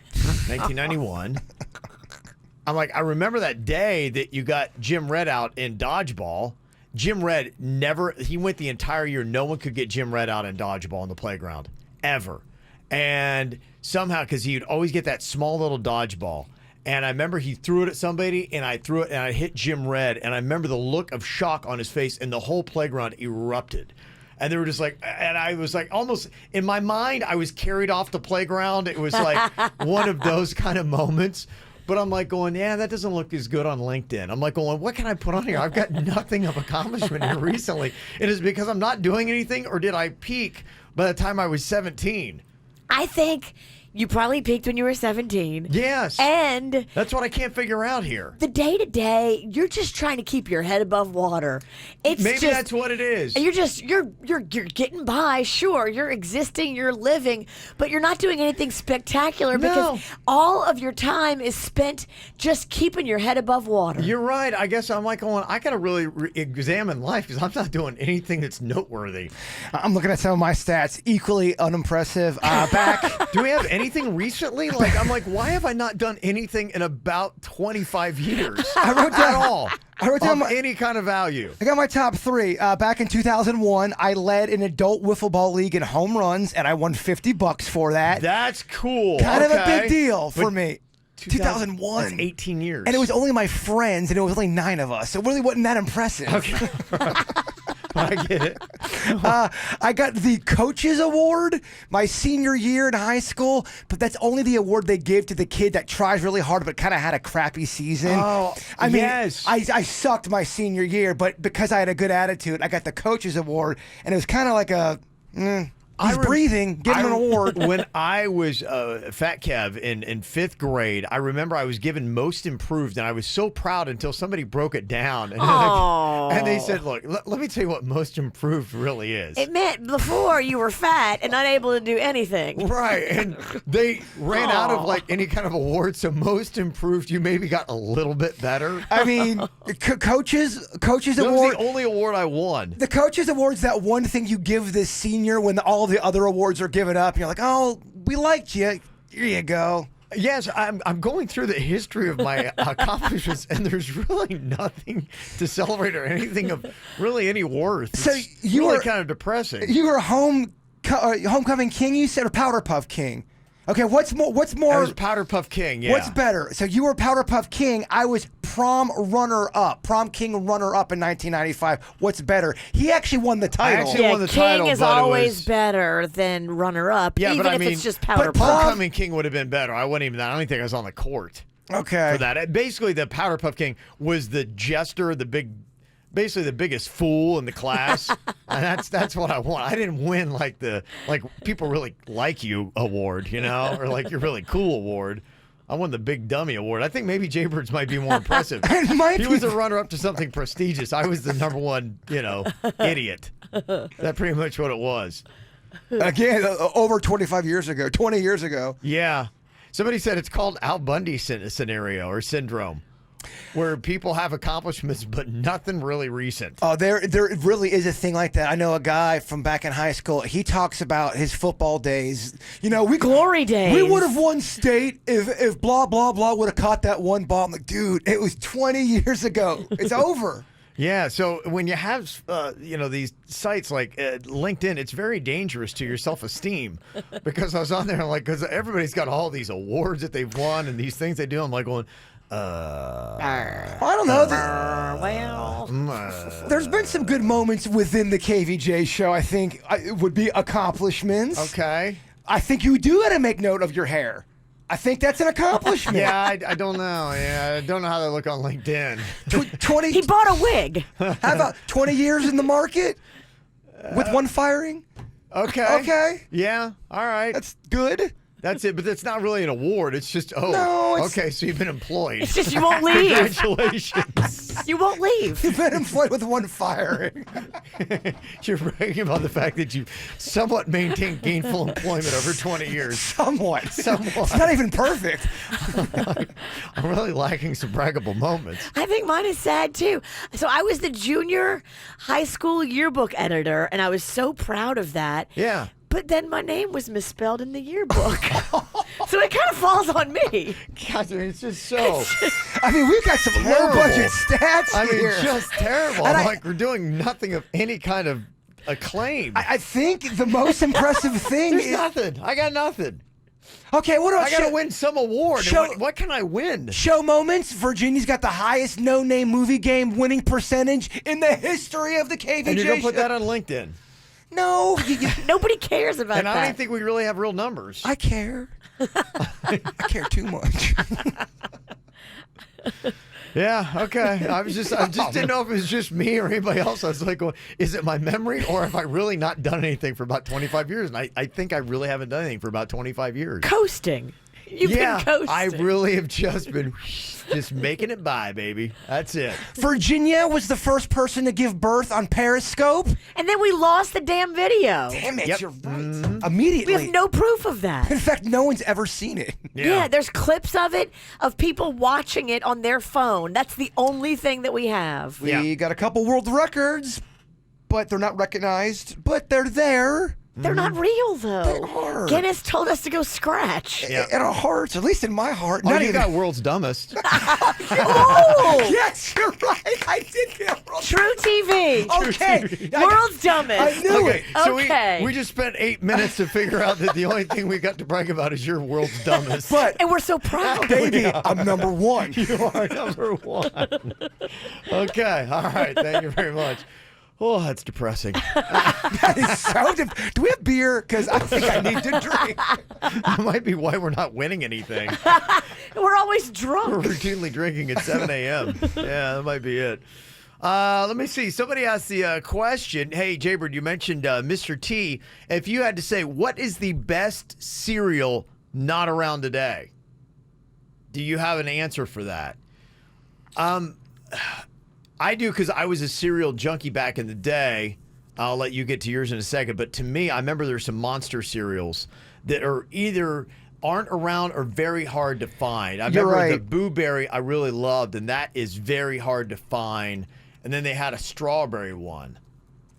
1991. I'm like, I remember that day that you got Jim Red out in dodgeball. Jim Red he went the entire year. No one could get Jim Red out in dodgeball on the playground, ever. And somehow, because he would always get that small little dodgeball. And I remember he threw it at somebody, and I threw it, and I hit Jim Red. And I remember the look of shock on his face, and the whole playground erupted. And they were just like, and I was like, almost in my mind, I was carried off the playground. It was like one of those kind of moments. But I'm like going, yeah, that doesn't look as good on LinkedIn. I'm like going, what can I put on here? I've got nothing of accomplishment here recently. It is because I'm not doing anything, or did I peak by the time I was 17? I think you probably peaked when you were 17. Yes. And that's what I can't figure out here. the day-to-day, you're just trying to keep your head above water. It's Maybe just, that's what it is. you're getting by. Sure, you're existing, you're living, but you're not doing anything spectacular because all of your time is spent just keeping your head above water. You're right. I guess I'm like going, I got to really examine life because I'm not doing anything that's noteworthy. I'm looking at some of my stats, equally unimpressive. Do we have anything recently? Like, I'm like, why have I not done anything in about 25 years? I wrote down at all. I wrote down any kind of value. I got my top 3. Back in 2001, I led an adult wiffle ball league in home runs, and I won $50 for that. That's cool. Kind of a Okay. big deal for But me. 2001. That's 18 years. And it was only my friends, and it was only 9 of us. So it really wasn't that impressive. Okay. I get it. I got the Coaches Award my senior year in high school, but that's only the award they give to the kid that tries really hard but kind of had a crappy season. Oh, I mean, yes. I sucked my senior year, but because I had a good attitude, I got the Coaches Award, and it was kind of like a... He's breathing. Give him an award. When I was Fat Kev in 5th grade, I remember I was given most improved, and I was so proud until somebody broke it down. And they said, look, let me tell you what most improved really is. It meant before you were fat and unable to do anything. Right, and they ran out of like any kind of award, so most improved, you maybe got a little bit better. I mean, Coaches That Award. was the only award I won. The Coaches Award's that one thing you give this senior when all the other awards are given up. And you're like, oh, we liked you. Here you go. Yes, I'm going through the history of my accomplishments, and there's really nothing to celebrate or anything of really any worth. So It's you really were kind of depressing. You were homecoming king, you said, or Powder Puff King? Okay, what's more? I was Powder Puff King, yeah. What's better? So you were Powder Puff King. I was prom king runner-up in 1995. What's better? He actually won the title. actually won the title, king is but it always was- better than runner-up, Yeah, even but I if mean, it's just Powder but Puff. Homecoming King would have been better. I wasn't even that. I don't even think I was on the court Okay. for that. Basically, the Powder Puff King was the jester, basically the biggest fool in the class, and that's what I want. I didn't win like people really like you award, or like you're really cool award. I won the big dummy award. I think maybe Jbird's might be more impressive. He was a runner-up to something prestigious. I was the number one, idiot. That's pretty much what it was. Again, over 25 years ago, 20 years ago. Yeah. Somebody said it's called Al Bundy scenario or syndrome, where people have accomplishments but nothing really recent. Oh, there really is a thing like that. I know a guy from back in high school. He talks about his football days. We Glory days. We would have won state if blah blah blah would have caught that one ball. I'm like, dude, it was 20 years ago. It's over. Yeah, so when you have, these sites like LinkedIn, it's very dangerous to your self-esteem because I was on there because everybody's got all these awards that they've won and these things they do. I'm like going, I don't know. There's been some good moments within the KVJ show. I think it would be accomplishments. okay. I think you do got to make note of your hair. I think that's an accomplishment. Yeah, I don't know. Yeah, I don't know how they look on LinkedIn. 20. He bought a wig. How about 20 years in the market with one firing? Okay. Okay. Yeah, all right. That's good. That's it, but that's not really an award. It's just, No, it's- okay, so you've been employed. It's just you won't leave. Congratulations. You won't leave. You've been employed with one firing. You're bragging about the fact that you somewhat maintained gainful employment over 20 years. Somewhat. Somewhat. It's not even perfect. I'm really lacking some braggable moments. I think mine is sad too. So I was the junior high school yearbook editor, and I was so proud of that. Yeah. But then my name was misspelled in the yearbook. So it kind of falls on me. God, I mean, it's just so I mean, we've got some terrible. low budget stats I mean, here. just terrible. And I'm like, we're doing nothing of any kind of acclaim. I think the most impressive thing There's is nothing. I got nothing. okay. What about I got to win some award. show- And what can I win? show moments? Virginia's got the highest no-name movie game winning percentage in the history of the KVJ. And you're going to put show. that on LinkedIn. No, Nobody cares about And that. I don't think we really have real numbers. I care. I care too much. Yeah, okay. I just didn't know if it was just me or anybody else. I was like, well, is it my memory or have I really not done anything for about 25 years? And I think I really haven't done anything for about 25 years. Coasting. You've yeah, been coasting. I really have just been just making it by, baby. That's it. Virginia was the first person to give birth on Periscope. And then we lost the damn video. Damn it, Yep. you're right. Mm-hmm. Immediately. We have no proof of that. In fact, no one's ever seen it. Yeah, there's clips of it, of people watching it on their phone. That's the only thing that we have. We got a couple world records, but they're not recognized. But they're there. They're not real, though. They are. Guinness told us to go scratch. Yeah. In our hearts, at least in my heart. Oh, not you even. got world's dumbest. Oh! Yes, you're right. I did get world. True TV. Okay. World's dumbest. I knew it. So Okay. we just spent 8 minutes to figure out that the only thing we got to brag about is your world's dumbest. But And we're so proud. baby, I'm number one. You are number one. Okay. All right. Thank you very much. Oh, that's depressing. That is so. Do we have beer? Because I think I need to drink. That might be why we're not winning anything. We're always We're drunk. routinely drinking at 7 a.m. Yeah, that might be it. Let me see. Somebody asked the question. Hey, Jbird, you mentioned Mr. T. If you had to say, what is the best cereal not around today? Do you have an answer for that? I do, because I was a cereal junkie back in the day. I'll let you get to yours in a second. But to me, I remember there's some monster cereals that are either aren't around or very hard to find. I You're remember right. the Boo Berry I really loved, and that is very hard to find. And then they had a strawberry one.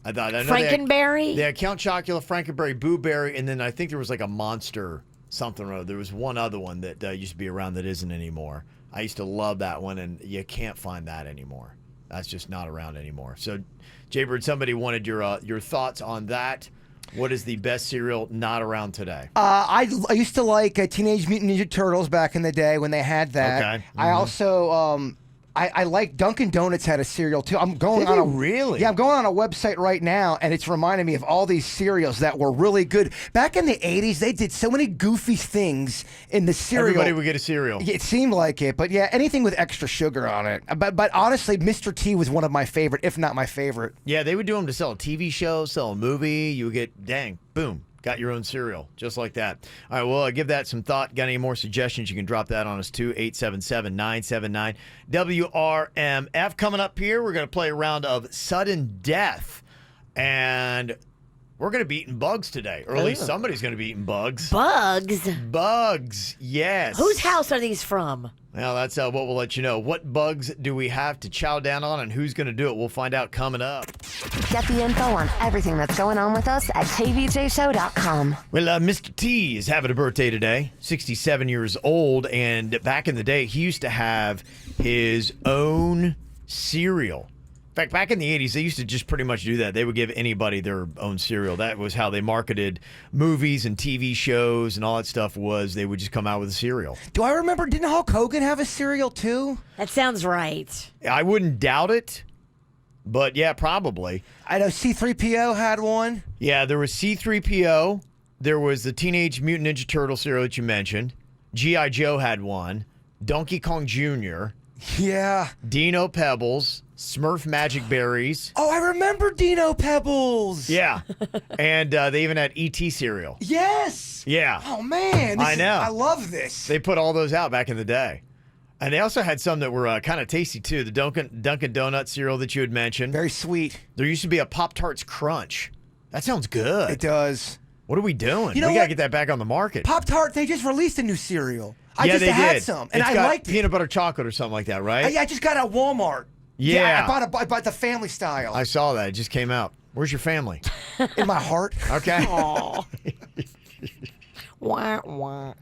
I thought I know Frankenberry? They had Count Chocula, Frankenberry, Boo Berry, and then I think there was like a monster something or other. There was one other one that used to be around that isn't anymore. I used to love that one, and you can't find that anymore. That's just not around anymore. So, Jbird, somebody wanted your thoughts on that. What is the best cereal not around today? I used to like Teenage Mutant Ninja Turtles back in the day when they had that. Okay. I also I like Dunkin' Donuts had a cereal too. I'm going Did on they a really? Yeah, I'm going on a website right now, and it's reminding me of all these cereals that were really good. Back in the 80s, they did so many goofy things in the cereal. Everybody would get a cereal. It seemed like it, but yeah, anything with extra sugar on it. But honestly, Mr. T was one of my favorite, if not my favorite. Yeah, they would do them to sell a TV show, sell a movie. You would get, dang, boom. Got your own cereal, just like that. All right, well, give that some thought. Got any more suggestions, you can drop that on us, too. 877-979-WRMF. Coming up here, we're going to play a round of sudden death. And we're going to be eating bugs today. Or at least somebody's going to be eating bugs. Bugs? Bugs, yes. Whose house are these from? Well, that's what we'll let you know. What bugs do we have to chow down on, and who's going to do it? We'll find out coming up. Get the info on everything that's going on with us at kvjshow.com. Well, Mr. T is having a birthday today, 67 years old, and back in the day, he used to have his own cereal. In fact, back in the 80s, they used to just pretty much do that. They would give anybody their own cereal. That was how they marketed movies and TV shows and all that stuff was they would just come out with a cereal. Do I remember, didn't Hulk Hogan have a cereal too? That sounds right. I wouldn't doubt it, but yeah, probably. I know C-3PO had one. Yeah, there was C-3PO. There was the Teenage Mutant Ninja Turtle cereal that you mentioned. G.I. Joe had one. Donkey Kong Jr. Yeah. Dino Pebbles. Smurf Magic Berries. Oh, I remember Dino Pebbles. Yeah. And they even had E.T. cereal. Yes. Yeah. Oh, man. I know. I love this. They put all those out back in the day. And they also had some that were kind of tasty, too. The Dunkin' Donut cereal that you had mentioned. Very sweet. There used to be a Pop-Tarts Crunch. That sounds good. It does. What are we doing? You know we got to what? get that back on the market. Pop-Tart, they just released a new cereal. I yeah, just they had did. some, and It's I got liked it. peanut butter chocolate or something like that, right? I just got it at Walmart. Yeah. I bought the family style. I saw that. It just came out. Where's your family? In my heart. Okay. Wah, wah.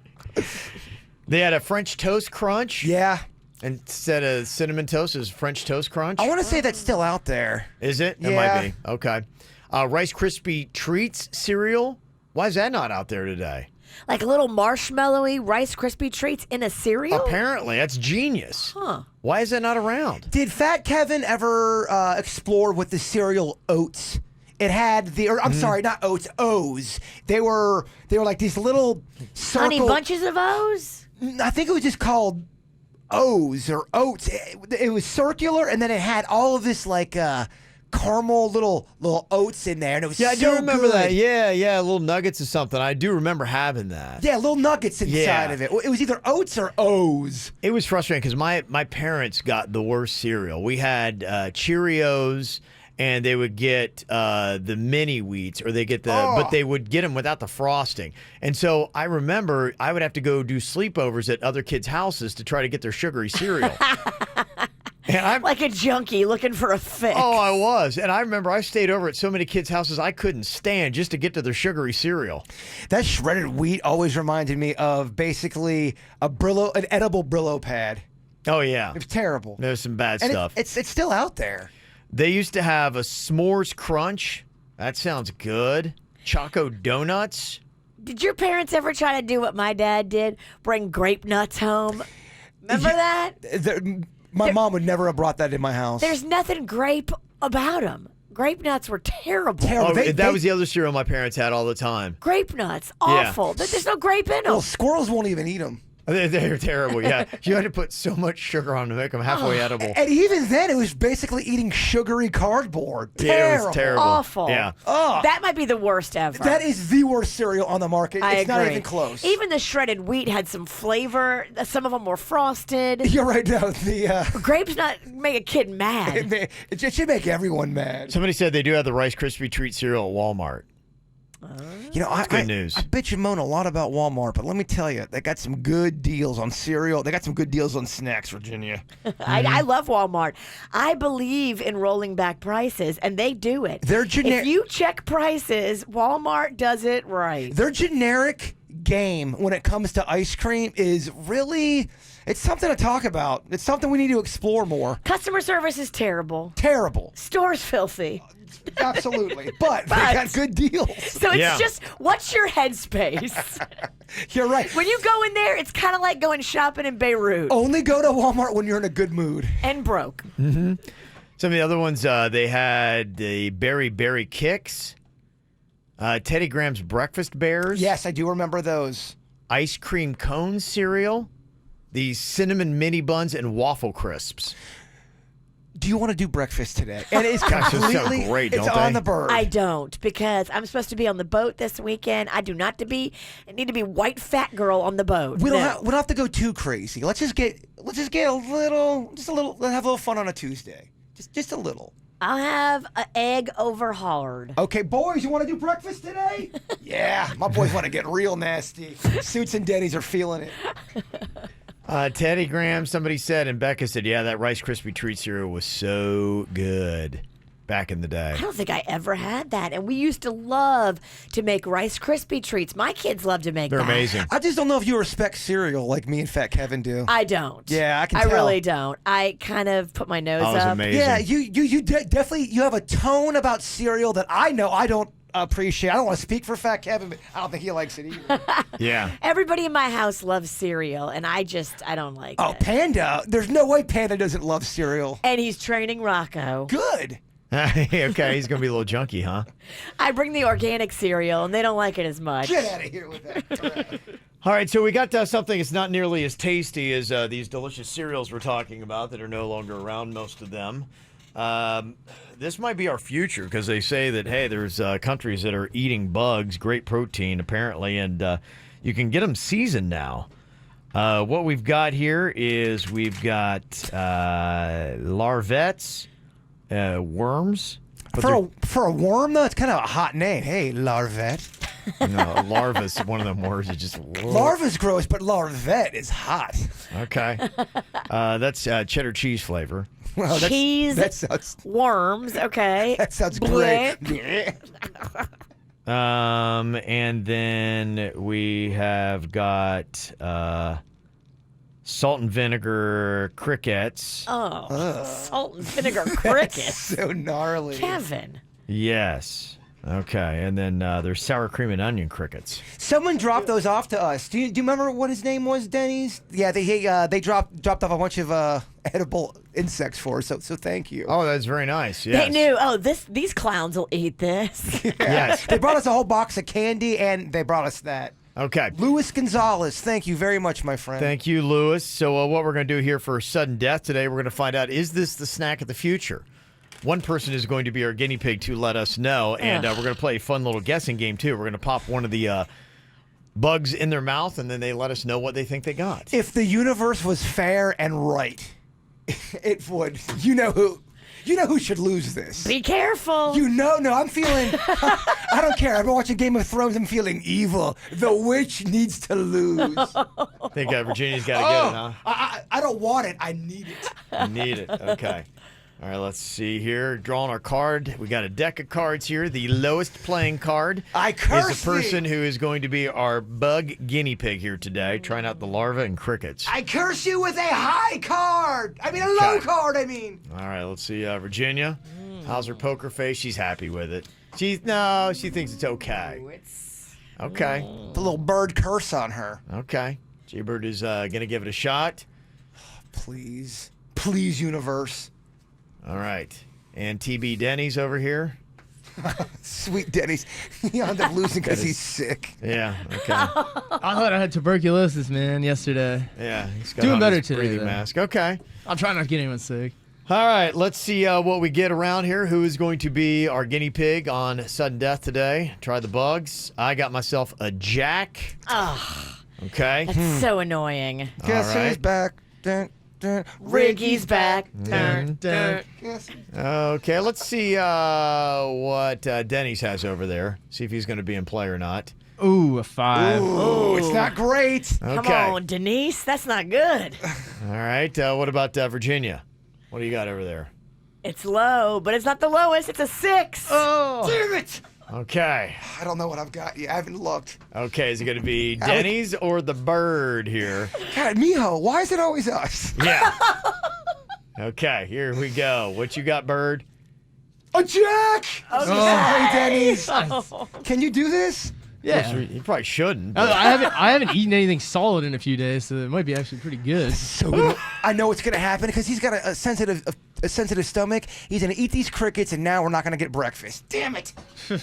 They had a French Toast Crunch. Yeah. Instead of Cinnamon Toast, is French Toast Crunch. I want to say that's still out there. Is it? It Yeah. might be. Okay. Rice Krispie Treats cereal. Why is that not out there today? Like a little marshmallowy Rice Krispie treats in a cereal? Apparently. That's genius. Huh. Why is that not around? Did Fat Kevin ever explore with the cereal Oats? It had I'm sorry, not Oats, O's. They were like these little circle. Honey bunches of O's? I think it was just called O's or Oats. It was circular, and then it had all of this like caramel little oats in there, and it was I so do remember good. that. Yeah, little nuggets or something. I do remember having that. Yeah, little nuggets inside Yeah. of it. It was either Oats or O's. It was frustrating because my parents got the worst cereal. We had Cheerios, and they would get the mini wheats, or they get but they would get them without the frosting. And so I remember I would have to go do sleepovers at other kids' houses to try to get their sugary cereal. And I'm Like a junkie looking for a fix. Oh, I was. And I remember I stayed over at so many kids' houses I couldn't stand just to get to their sugary cereal. That shredded wheat always reminded me of basically an edible Brillo pad. Oh, yeah. It was terrible. There's some bad And stuff. it's still out there. They used to have a s'mores crunch. That sounds good. Choco donuts. Did your parents ever try to do what my dad did? Bring grape nuts home? Remember that? My mom would never have brought that in my house. There's nothing grape about them. Grape nuts were terrible. Oh, that was the other cereal my parents had all the time. Grape nuts, awful. There's no grape in them. Well, squirrels won't even eat them. They're terrible, yeah. You had to put so much sugar on to make them halfway edible. And even then, it was basically eating sugary cardboard. Yeah, it was terrible. Awful. Yeah. That might be the worst ever. That is the worst cereal on the market. I It's not agree. even close. Even the shredded wheat had some flavor. Some of them were frosted. You're right now. Grapes not make a kid mad. It should make everyone mad. Somebody said they do have the Rice Krispie Treat cereal at Walmart. You know, good news. I bitch and moan a lot about Walmart, but let me tell you, they got some good deals on cereal. They got some good deals on snacks, Virginia. I love Walmart. I believe in rolling back prices, and they do it. They're generic. If you check prices, Walmart does it right. Their generic game when it comes to ice cream is really, it's something to talk about. It's something we need to explore more. Customer service is terrible. Terrible. Store's filthy. Absolutely. But they got good deals. So it's just, what's your headspace? You're right. When you go in there, it's kind of like going shopping in Beirut. Only go to Walmart when you're in a good mood. And broke. Mm-hmm. Some of the other ones, they had the Berry Kicks, Teddy Graham's Breakfast Bears. Yes, I do remember those. Ice cream cone cereal, the cinnamon mini buns, and waffle crisps. Do you want to do breakfast today? And it's Gosh, those sound completely, great, it's don't on they? the bird. I don't, because I'm supposed to be on the boat this weekend. I do not need to be white fat girl on the boat. We don't, No. we don't have to go too crazy. Let's just get a little, let's have a little fun on a Tuesday. Just a little. I'll have an egg over hard. Okay, boys, you want to do breakfast today? Yeah, my boys want to get real nasty. Suits and Dennys are feeling it. Teddy Graham, somebody said, and Becca said, yeah, that Rice Krispie treat cereal was so good back in the day. I don't think I ever had that. And we used to love to make Rice Krispie treats. My kids love to make They're that. amazing. I just don't know if you respect cereal like me and Fat Kevin do. I don't. Yeah, I can I tell. really don't. I kind of put my nose Oh, it was up. amazing. Yeah, you definitely, you have a tone about cereal that I know I don't appreciate. I don't want to speak for Fat Kevin, but I don't think he likes it either. Yeah. Everybody in my house loves cereal, and I don't like Oh, it. Panda. There's no way Panda doesn't love cereal. And he's training Rocco. Good. Okay, he's going to be a little junky, huh? I bring the organic cereal, and they don't like it as much. Get out of here with that. All right, so we got something that's not nearly as tasty as these delicious cereals we're talking about that are no longer around, most of them. This might be our future because they say that, hey, there's countries that are eating bugs, great protein apparently, and you can get them seasoned now. What we've got here is we've got larvettes, worms. For a worm, though, it's kind of a hot name. Hey, larvet. No, larva's one of them words that just... Larva's gross, but larvet is hot. Okay. That's cheddar cheese flavor. Well, Cheese, that sounds, worms, okay. that sounds Blech. great. And then we have got salt and vinegar crickets. Oh, salt and vinegar That's crickets. so gnarly. Kevin. Yes. Okay. And then there's sour cream and onion crickets. Someone dropped those off to us. Do you remember what his name was, Dennys? Yeah, they dropped off a bunch of edible insects for us. So thank you. Oh, that's very nice. Yes. They knew, these clowns will eat this. Yes. They brought us a whole box of candy, and they brought us that. Okay. Luis Gonzalez, thank you very much, my friend. Thank you, Lewis. So what we're going to do here for sudden death today, we're going to find out, is this the snack of the future? One person is going to be our guinea pig to let us know, and we're going to play a fun little guessing game, too. We're going to pop one of the bugs in their mouth, and then they let us know what they think they got. If the universe was fair and right, it would. You know who should lose this. Be careful. No, I'm feeling, I don't care. I've been watching Game of Thrones. I'm feeling evil. The witch needs to lose. I think Virginia's got to get it, huh? I don't want it. I need it. You need it. Okay. All right, let's see here. Drawing our card. We got a deck of cards here. The lowest playing card I curse is the person who is going to be our bug guinea pig here today, trying out the larva and crickets. I curse you with a high card. I mean, a low card, I mean. All right, let's see. Virginia, how's her poker face? She's happy with it. She thinks it's okay. Okay. The little bird curse on her. Okay. Jbird is going to give it a shot. Please. Please, universe. All right. And TB Dennys over here. Sweet Dennys. He ended up losing because he's sick. Yeah, okay. I thought I had tuberculosis, man, yesterday. Yeah, he's got Doing on better his today, breathing though. mask. Okay. I'll try not to get anyone sick. All right, let's see what we get around here. Who is going to be our guinea pig on sudden death today? Try the bugs. I got myself a jack. Ugh, Okay. that's so annoying. Guess All right. who's back? Dun, dun. Ricky's back. Dun, dun. Yes. Okay, let's see what Dennys has over there. See if he's going to be in play or not. Ooh, a 5. Ooh, it's not great. Okay. Come on, Denise. That's not good. All right. What about Virginia? What do you got over there? It's low, but it's not the lowest. It's a 6. Damn it. Okay. I don't know what I've got yet. I haven't looked. Okay, is it going to be Dennys or the Bird here? God, Mijo, why is it always us? Yeah. Okay, here we go. What you got, Bird? A jack! Oh, Sorry, Dennys. Can you do this? Yeah. You probably shouldn't. I haven't eaten anything solid in a few days, so it might be actually pretty good. So I know what's gonna happen because he's got a sensitive stomach. He's gonna eat these crickets, and now we're not gonna get breakfast. Damn it! Think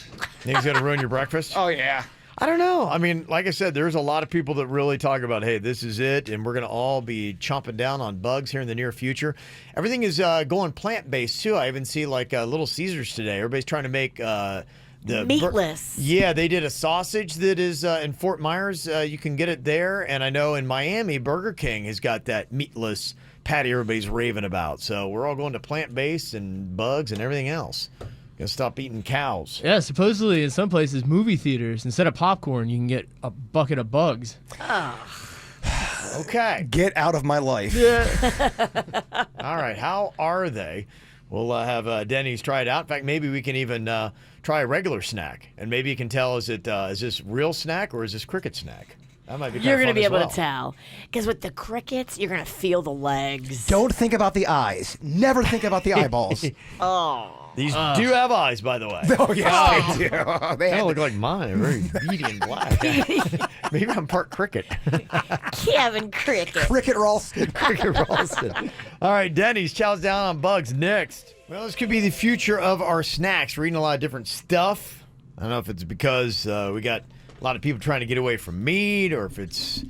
he's going to ruin your breakfast? Oh yeah. I don't know. I mean, like I said, there's a lot of people that really talk about, hey, this is it, and we're going to all be chomping down on bugs here in the near future. Everything is going plant-based, too. I even see, like, Little Caesars today. Everybody's trying to make the Meatless. Yeah, they did a sausage that is in Fort Myers. You can get it there. And I know in Miami, Burger King has got that meatless patty everybody's raving about. So we're all going to plant-based and bugs and everything else. Gonna stop eating cows. Yeah, supposedly in some places, movie theaters, instead of popcorn, you can get a bucket of bugs. Okay. Get out of my life. All right. How are they? We'll have Dennys try it out. In fact, maybe we can even try a regular snack, and maybe you can tell is this real snack or is this cricket snack? That might be. You're going to be able to tell. Because with the crickets, you're going to feel the legs. Don't think about the eyes. Never think about the eyeballs. These do have eyes, by the way. Oh yes, they do. They They have look like mine. Very beady and black. Maybe I'm part cricket. Kevin Cricket. cricket Ralston. Cricket Ralston. All right, Dennys chows down on bugs next. Well, this could be the future of our snacks. We're eating a lot of different stuff. I don't know if it's because we got a lot of people trying to get away from meat, or if it's the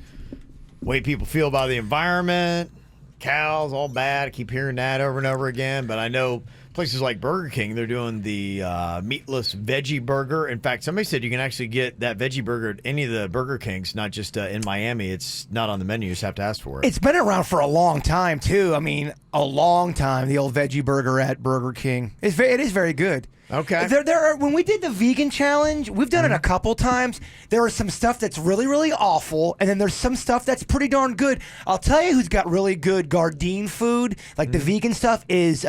way people feel about the environment. Cows, all bad. I keep hearing that over and over again. But I know places like Burger King, they're doing the meatless veggie burger. In fact, somebody said you can actually get that veggie burger at any of the Burger Kings, not just in Miami. It's not on the menu. You just have to ask for it. It's been around for a long time too. I mean, a long time. The old veggie burger at Burger King. It is very good. Okay. There are, when we did the vegan challenge, we've done it a couple times. There was some stuff that's really, really awful, and then there's some stuff that's pretty darn good. I'll tell you who's got really good Gardein food, like the vegan stuff, is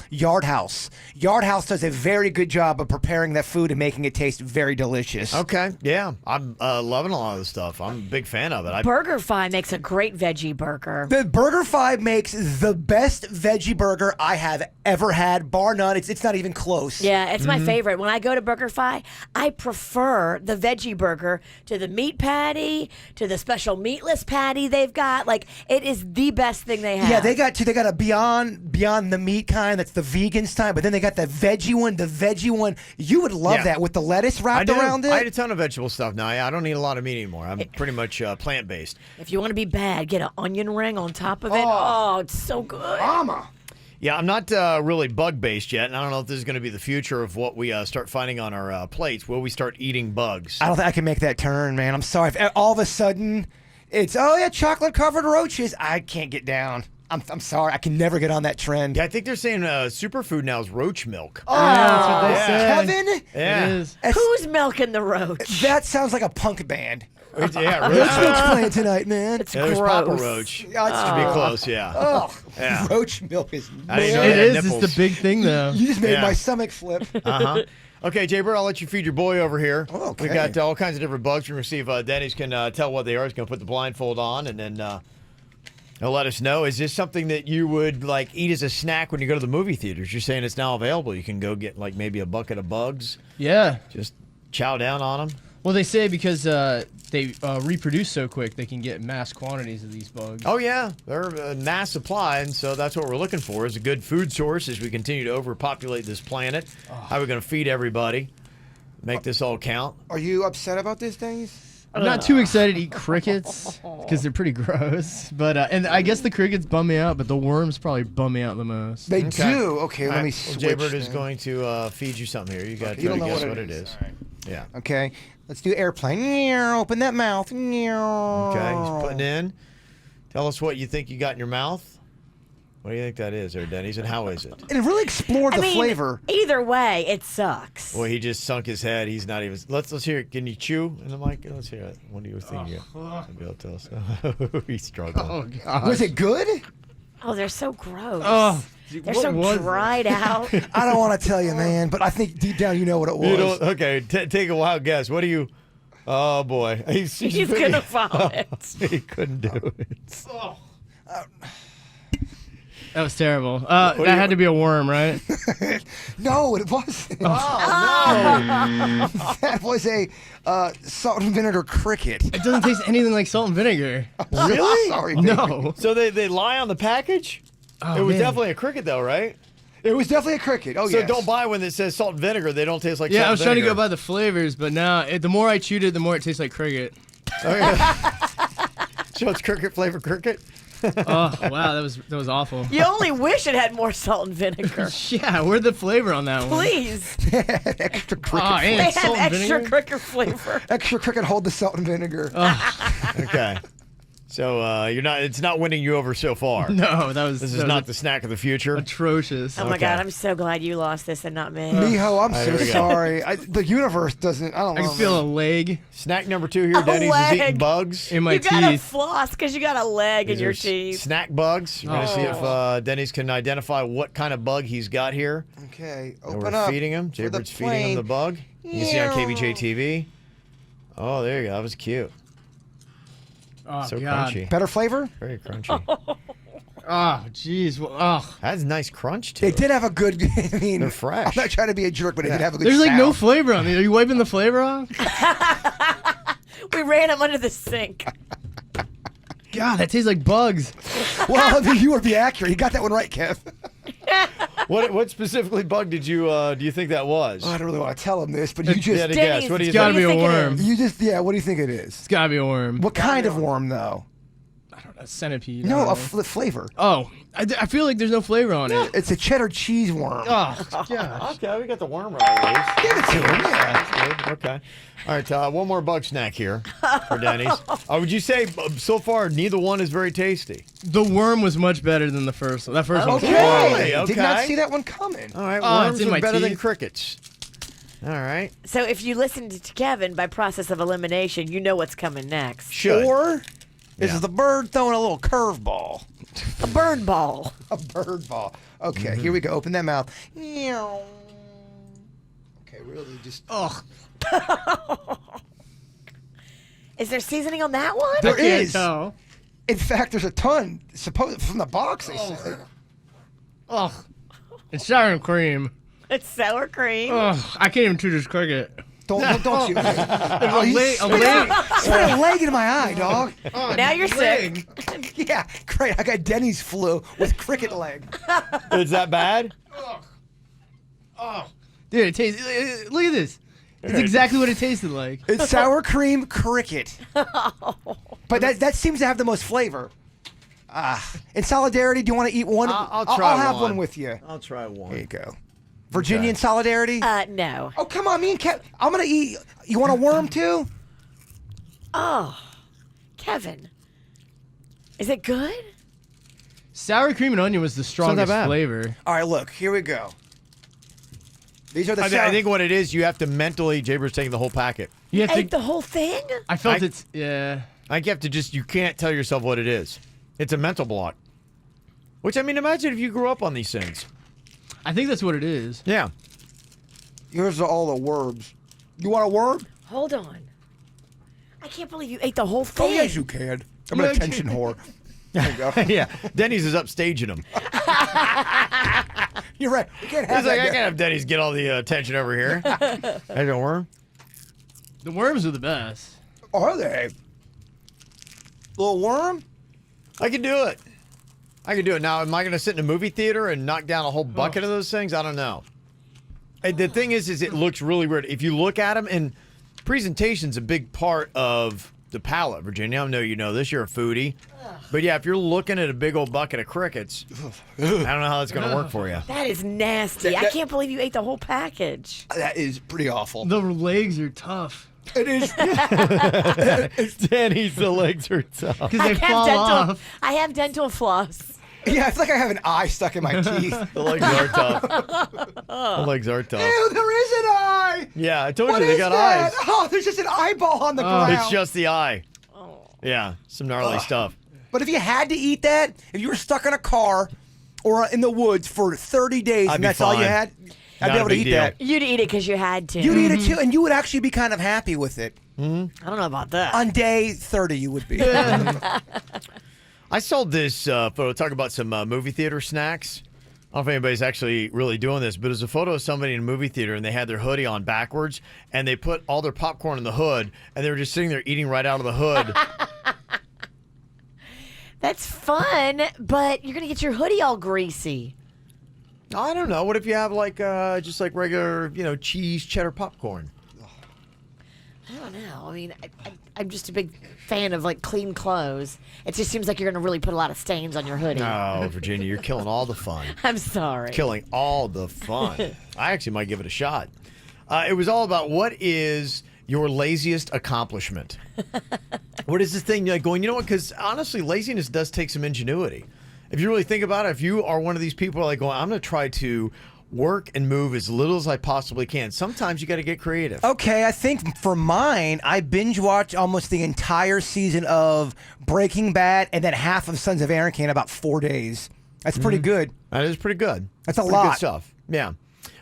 Yard House. Yard House does a very good job of preparing that food and making it taste very delicious. Okay, yeah. I'm loving a lot of this stuff. I'm a big fan of it. BurgerFi makes a great veggie burger. The BurgerFi makes the best veggie burger I have ever had, bar none. It's not even close. Yeah, it's my favorite. When I go to BurgerFi, I prefer the veggie burger to the meat patty, to the special meatless patty they've got. Like, it is the best thing they have. Yeah, they got a beyond the meat kind. That's the vegan style. But then they got the veggie one. The veggie one, you would love that with the lettuce wrapped around it. I eat a ton of vegetable stuff now. I don't eat a lot of meat anymore. I'm pretty much plant-based. If you want to be bad, get an onion ring on top of it. Oh, it's so good. Mama. Yeah, I'm not really bug-based yet, and I don't know if this is going to be the future of what we start finding on our plates. Will we start eating bugs? I don't think I can make that turn, man. I'm sorry. If all of a sudden it's, chocolate-covered roaches, I can't get down. I'm sorry. I can never get on that trend. Yeah, I think they're saying superfood now is roach milk. Oh, that's what they said. Kevin? Yeah. It is. Who's milking the roach? That sounds like a punk band. Yeah, Roach roach milk. Milk's playing tonight, man. It's There's gross. Papa Roach. Yeah, it's- To be close, yeah. Oh, Yeah. roach milk is. I didn't know It had is. nipples. It's the big thing, though. You just made Yeah. my stomach flip. Uh-huh. Okay, Jbird, I'll let you feed your boy over here. Okay. We got all kinds of different bugs. We're going to see if Dennys can tell what they are. He's going to put the blindfold on, and then he'll let us know. Is this something that you would like eat as a snack when you go to the movie theaters? You're saying it's now available. You can go get like maybe a bucket of bugs. Yeah. Just chow down on them. Well, they say because they reproduce so quick, they can get mass quantities of these bugs. Oh, yeah. They're a mass supply, and so that's what we're looking for is a good food source as we continue to overpopulate this planet. How are we going to feed everybody? Make this all count? Are you upset about this, Dennys? I'm not too excited to eat crickets because they're pretty gross. But and I guess the crickets bum me out, but the worms probably bum me out the most. They Okay. do. Okay, All let right. me Well, switch. Jbird is then. going to feed you something here. You got to You don't know guess what what it it is. is. All right. Yeah. Okay, let's do airplane. Open that mouth. Okay, he's putting in. Tell us what you think you got in your mouth. What do you think that is there, Dennys, and how is it? And really explore the flavor. Either way, it sucks. Well, he just sunk his head. He's not even. Let's hear it. Can you chew in the mic? Let's hear it. What do you think? Maybe I'll tell us. He's struggling. Oh, God. Was it good? Oh, they're so gross. Oh, They're so dried out. I don't want to tell you, man, but I think deep down you know what it was. You don't, okay, take a wild guess. What do you? Oh boy, he's gonna vomit. He couldn't do it. That was terrible. That had to be a worm, right? No, it wasn't. Oh That was a salt and vinegar cricket. It doesn't taste anything like salt and vinegar. no! Really? Sorry, baby. No. So they lie on the package? Oh, It was man. definitely a cricket, though, right? It was definitely a cricket. Oh, So yes. don't buy one that says salt and vinegar. They don't taste like Yeah, salt I was and trying to vinegar. go by the flavors, but now the more I chewed it, the more it tastes like cricket. So it's cricket flavored cricket? Oh wow, that was awful. You only wish it had more salt and vinegar. Yeah, where'd the flavor on that one? Please. Extra cricket. Oh, and They it's have salt and extra vinegar? cricket flavor. Extra cricket. Hold the salt and vinegar. Okay. So it's not winning you over so far. No, This is not the snack of the future. atrocious. Oh my Okay. God, I'm so glad you lost this and not me. Miho, I'm There so we go. sorry. The universe doesn't. I don't I know. can feel a leg Snack number 2 here, Denny's, is leg. eating bugs. in my You gotta teeth. floss because you got a leg in These your are teeth. Snack bugs. We're going to see if Denny's can identify what kind of bug he's got here. Okay, And open we're up. feeding him. for the Jbird's feeding him plane. the bug. You can see on KVJ TV. Oh, there you go. That was cute. Oh So god. crunchy. Better flavor? Very crunchy. Oh jeez. Oh. Has nice crunch to They it. did have a good. I mean, They're fresh. I'm not trying to be a jerk, but it did have a good. There's like no sound. flavor on it. Are you wiping the flavor off? We ran him under the sink. God, that tastes like bugs. Well, I mean, you would be accurate. You got that one right, Kev. What specifically bug did you do you think that was? Oh, I don't really want to tell him this, but you Yeah, just. to Denny's, guess. What do you It's gotta think? be a think it worm. is? You just. Yeah. What do you think it is? It's gotta be a worm. What kind of worm, though? A centipede. I No, don't a know. flavor. Oh, I feel like there's no flavor on it. It's a cheddar cheese worm. Oh gosh. Okay, we got the worm right at least. Give it to him. Yeah. That's good. Okay. All right, one more bug snack here for Denny's. Would you say so far neither one is very tasty? The worm was much better than the first one. That first one was Okay. horrible. Did not Okay. see that one coming. All right, Oh, it's worms in are my better than teeth. crickets. All right. So if you listened to Kevin by process of elimination, you know what's coming next. Should. Or is Yeah. the bird throwing a little curveball? A bird ball. A bird ball. Okay, here we go. Open that mouth. Meow. Okay, really just. Ugh. Is there seasoning on that one? There I can't is. tell. In fact, there's a ton. Supposed from the box, they said. Ugh. It's sour and cream. It's sour cream. Ugh. I can't even chew this cricket. Don't you? There's Oh, a you leg. spit a leg in my eye, dog. Now you're sick. Yeah, great. I got Denny's flu with cricket leg. Is that bad? Dude, it tastes. Look at this. It's exactly what it tasted like. It's sour cream cricket. But that seems to have the most flavor. In solidarity, do you want to eat one? I'll try I'll have one. one with you. I'll try one. There you go. Virginia in solidarity? No. Oh, come on. Me and Kev. I'm going to eat. You want a worm too? Oh, Kevin. Is it good? Sour cream and onion was the not that strongest bad. flavor. All right, look. Here we go. These are the I think what it is, you have to mentally. Jbir's taking the whole packet. You have Ate to. the whole thing? I felt I- it's. Yeah. Like you have to you can't tell yourself what it is. It's a mental block. Which I mean, imagine if you grew up on these things. I think that's what it is. Yeah. Here's all the worms. You want a worm? Hold on. I can't believe you ate the whole Oh, thing. yes, you can. I'm an Yeah, attention whore. There you go. Yeah. Denny's is upstaging them. You're right. We can't He's have like, that. I can't have Denny's get all the attention over here. There's a worm. The worms are the best. Are they? Little worm? I can do it. I can do it. Now, am I going to sit in a movie theater and knock down a whole bucket of those things? I don't know. And the thing is it looks really weird. If you look at them, and presentation's a big part of the palate, Virginia. I know you know this. You're a foodie. But yeah, if you're looking at a big old bucket of crickets, I don't know how that's going to work for you. That is nasty. I can't believe you ate the whole package. That is pretty awful. The legs are tough. It is. Denny's, the legs are tough. Because they fall off. I have dental floss. Yeah, it's like I have an eye stuck in my teeth. The legs are tough. The legs are tough. Ew, there is an eye. Yeah, I told What you they is got that? eyes. Oh, there's just an eyeball on the ground. It's just the eye. Yeah, some gnarly stuff. But if you had to eat that, if you were stuck in a car or in the woods for 30 days, I'd and be that's all you fine. had, I'd Not be a able to big eat deal. that. You'd eat it because you had to. You'd eat it too, and you would actually be kind of happy with it. I don't know about that. On day 30, you would be. I sold this photo. Talk about some movie theater snacks. I don't know if anybody's actually really doing this, but it's a photo of somebody in a movie theater, and they had their hoodie on backwards, and they put all their popcorn in the hood, and they were just sitting there eating right out of the hood. That's fun, but you're gonna get your hoodie all greasy. I don't know. What if you have just like regular, cheese cheddar popcorn? I don't know. I mean, I'm just a big fan of like clean clothes. It just seems like you're gonna really put a lot of stains on your hoodie. Oh, Virginia, you're killing all the fun. I'm sorry. Killing all the fun. I actually might give it a shot. It was all about what is your laziest accomplishment? What is this thing you're like going, you know what? Because honestly, laziness does take some ingenuity. If you really think about it, if you are one of these people like going, I'm going to try to work and move as little as I possibly can. Sometimes you got to get creative. Okay, I think for mine, I binge watched almost the entire season of Breaking Bad and then half of Sons of Anarchy in about 4 days. That's pretty good. That is pretty good. That's a Pretty lot. good stuff. Yeah.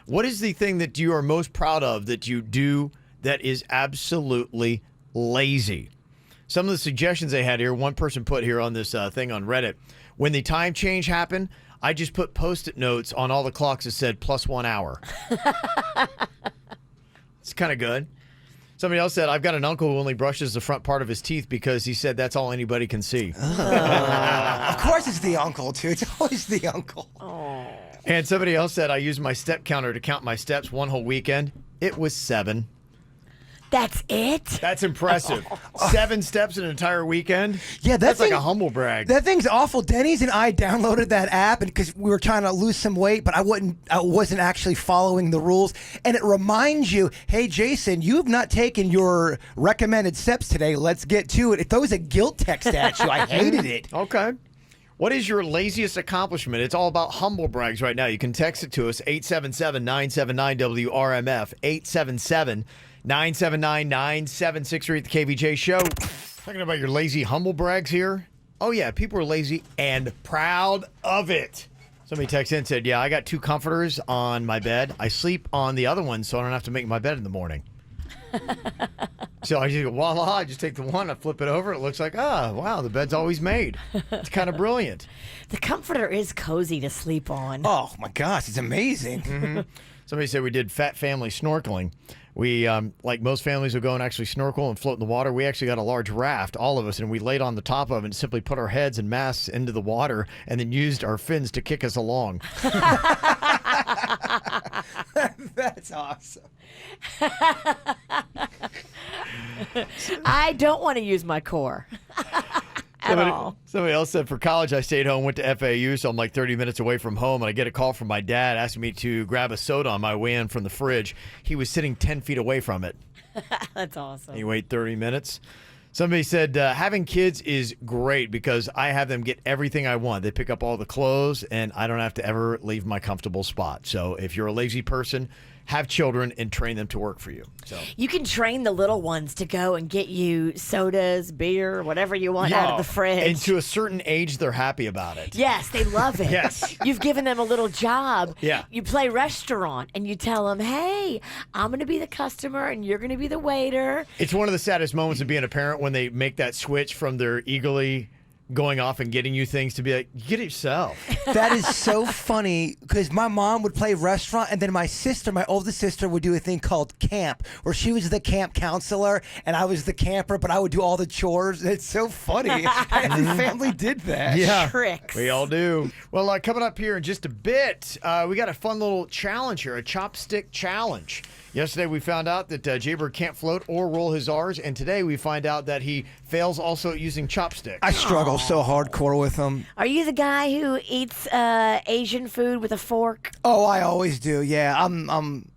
What is the thing that you are most proud of that you do that is absolutely lazy? Some of the suggestions they had here, one person put here on this thing on Reddit, when the time change happened, I just put Post-it notes on all the clocks that said +1 hour. It's kind of good. Somebody else said, I've got an uncle who only brushes the front part of his teeth because he said that's all anybody can see. Of course it's the uncle, too. It's always the uncle. And somebody else said, I used my step counter to count my steps one whole weekend. It was 7. That's it? That's impressive. 7 steps in an entire weekend? Yeah, that's like a humble brag. That thing's awful. Dennys and I downloaded that app because we were trying to lose some weight, but I wasn't actually following the rules. And it reminds you, hey, Jason, you have not taken your recommended steps today. Let's get to it. It throws a guilt text at you. I hated it. Okay. What is your laziest accomplishment? It's all about humble brags right now. You can text it to us, 877-979-WRMF, 877-979-9763 at the KVJ Show. Talking about your lazy humble brags here. Oh, yeah, people are lazy and proud of it. Somebody texted in and said, yeah, I got 2 comforters on my bed. I sleep on the other one so I don't have to make my bed in the morning. So I just go, voila, I just take the one, I flip it over, it looks like, wow, the bed's always made. It's kind of brilliant. The comforter is cozy to sleep on. Oh, my gosh, it's amazing. Mm-hmm. Somebody said we did fat family snorkeling. We, like most families will go and actually snorkel and float in the water. We actually got a large raft, all of us, and we laid on the top of it and simply put our heads and masks into the water and then used our fins to kick us along. That's awesome. I don't want to use my core. At all. Somebody else said for college I stayed home, went to FAU, so I'm like 30 minutes away from home, and I get a call from my dad asking me to grab a soda on my way in from the fridge. He was sitting 10 feet away from it. That's awesome. You wait 30 minutes. Somebody said having kids is great because I have them get everything I want. They pick up all the clothes, and I don't have to ever leave my comfortable spot. So if you're a lazy person, have children and train them to work for you. So you can train the little ones to go and get you sodas, beer, whatever you want out of the fridge. And to a certain age, they're happy about it. Yes, they love it. Yes. You've given them a little job. Yeah. You play restaurant and you tell them, hey, I'm going to be the customer and you're going to be the waiter. It's one of the saddest moments of being a parent when they make that switch from their eagerly going off and getting you things to be like, get it yourself. That is so funny because my mom would play restaurant and then my sister, my oldest sister, would do a thing called camp where she was the camp counselor and I was the camper, but I would do all the chores. It's so funny. Every family did that. Yeah. Tricks. We all do. Well, coming up here in just a bit, we got a fun little challenge here, a chopstick challenge. Yesterday we found out that Jbird can't float or roll his R's, and today we find out that he fails also at using chopsticks. I struggle so hardcore with them. Are you the guy who eats Asian food with a fork? Oh, I always do. Yeah, I'm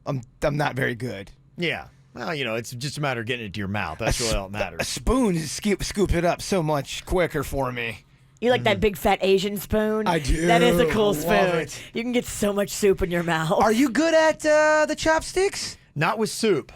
not very good. Yeah. Well, it's just a matter of getting it to your mouth. That's really all that A matters. spoon scoops it up so much quicker for me. You like that big fat Asian spoon? I do. That is a cool Love spoon. it. You can get so much soup in your mouth. Are you good at the chopsticks? Not with soup.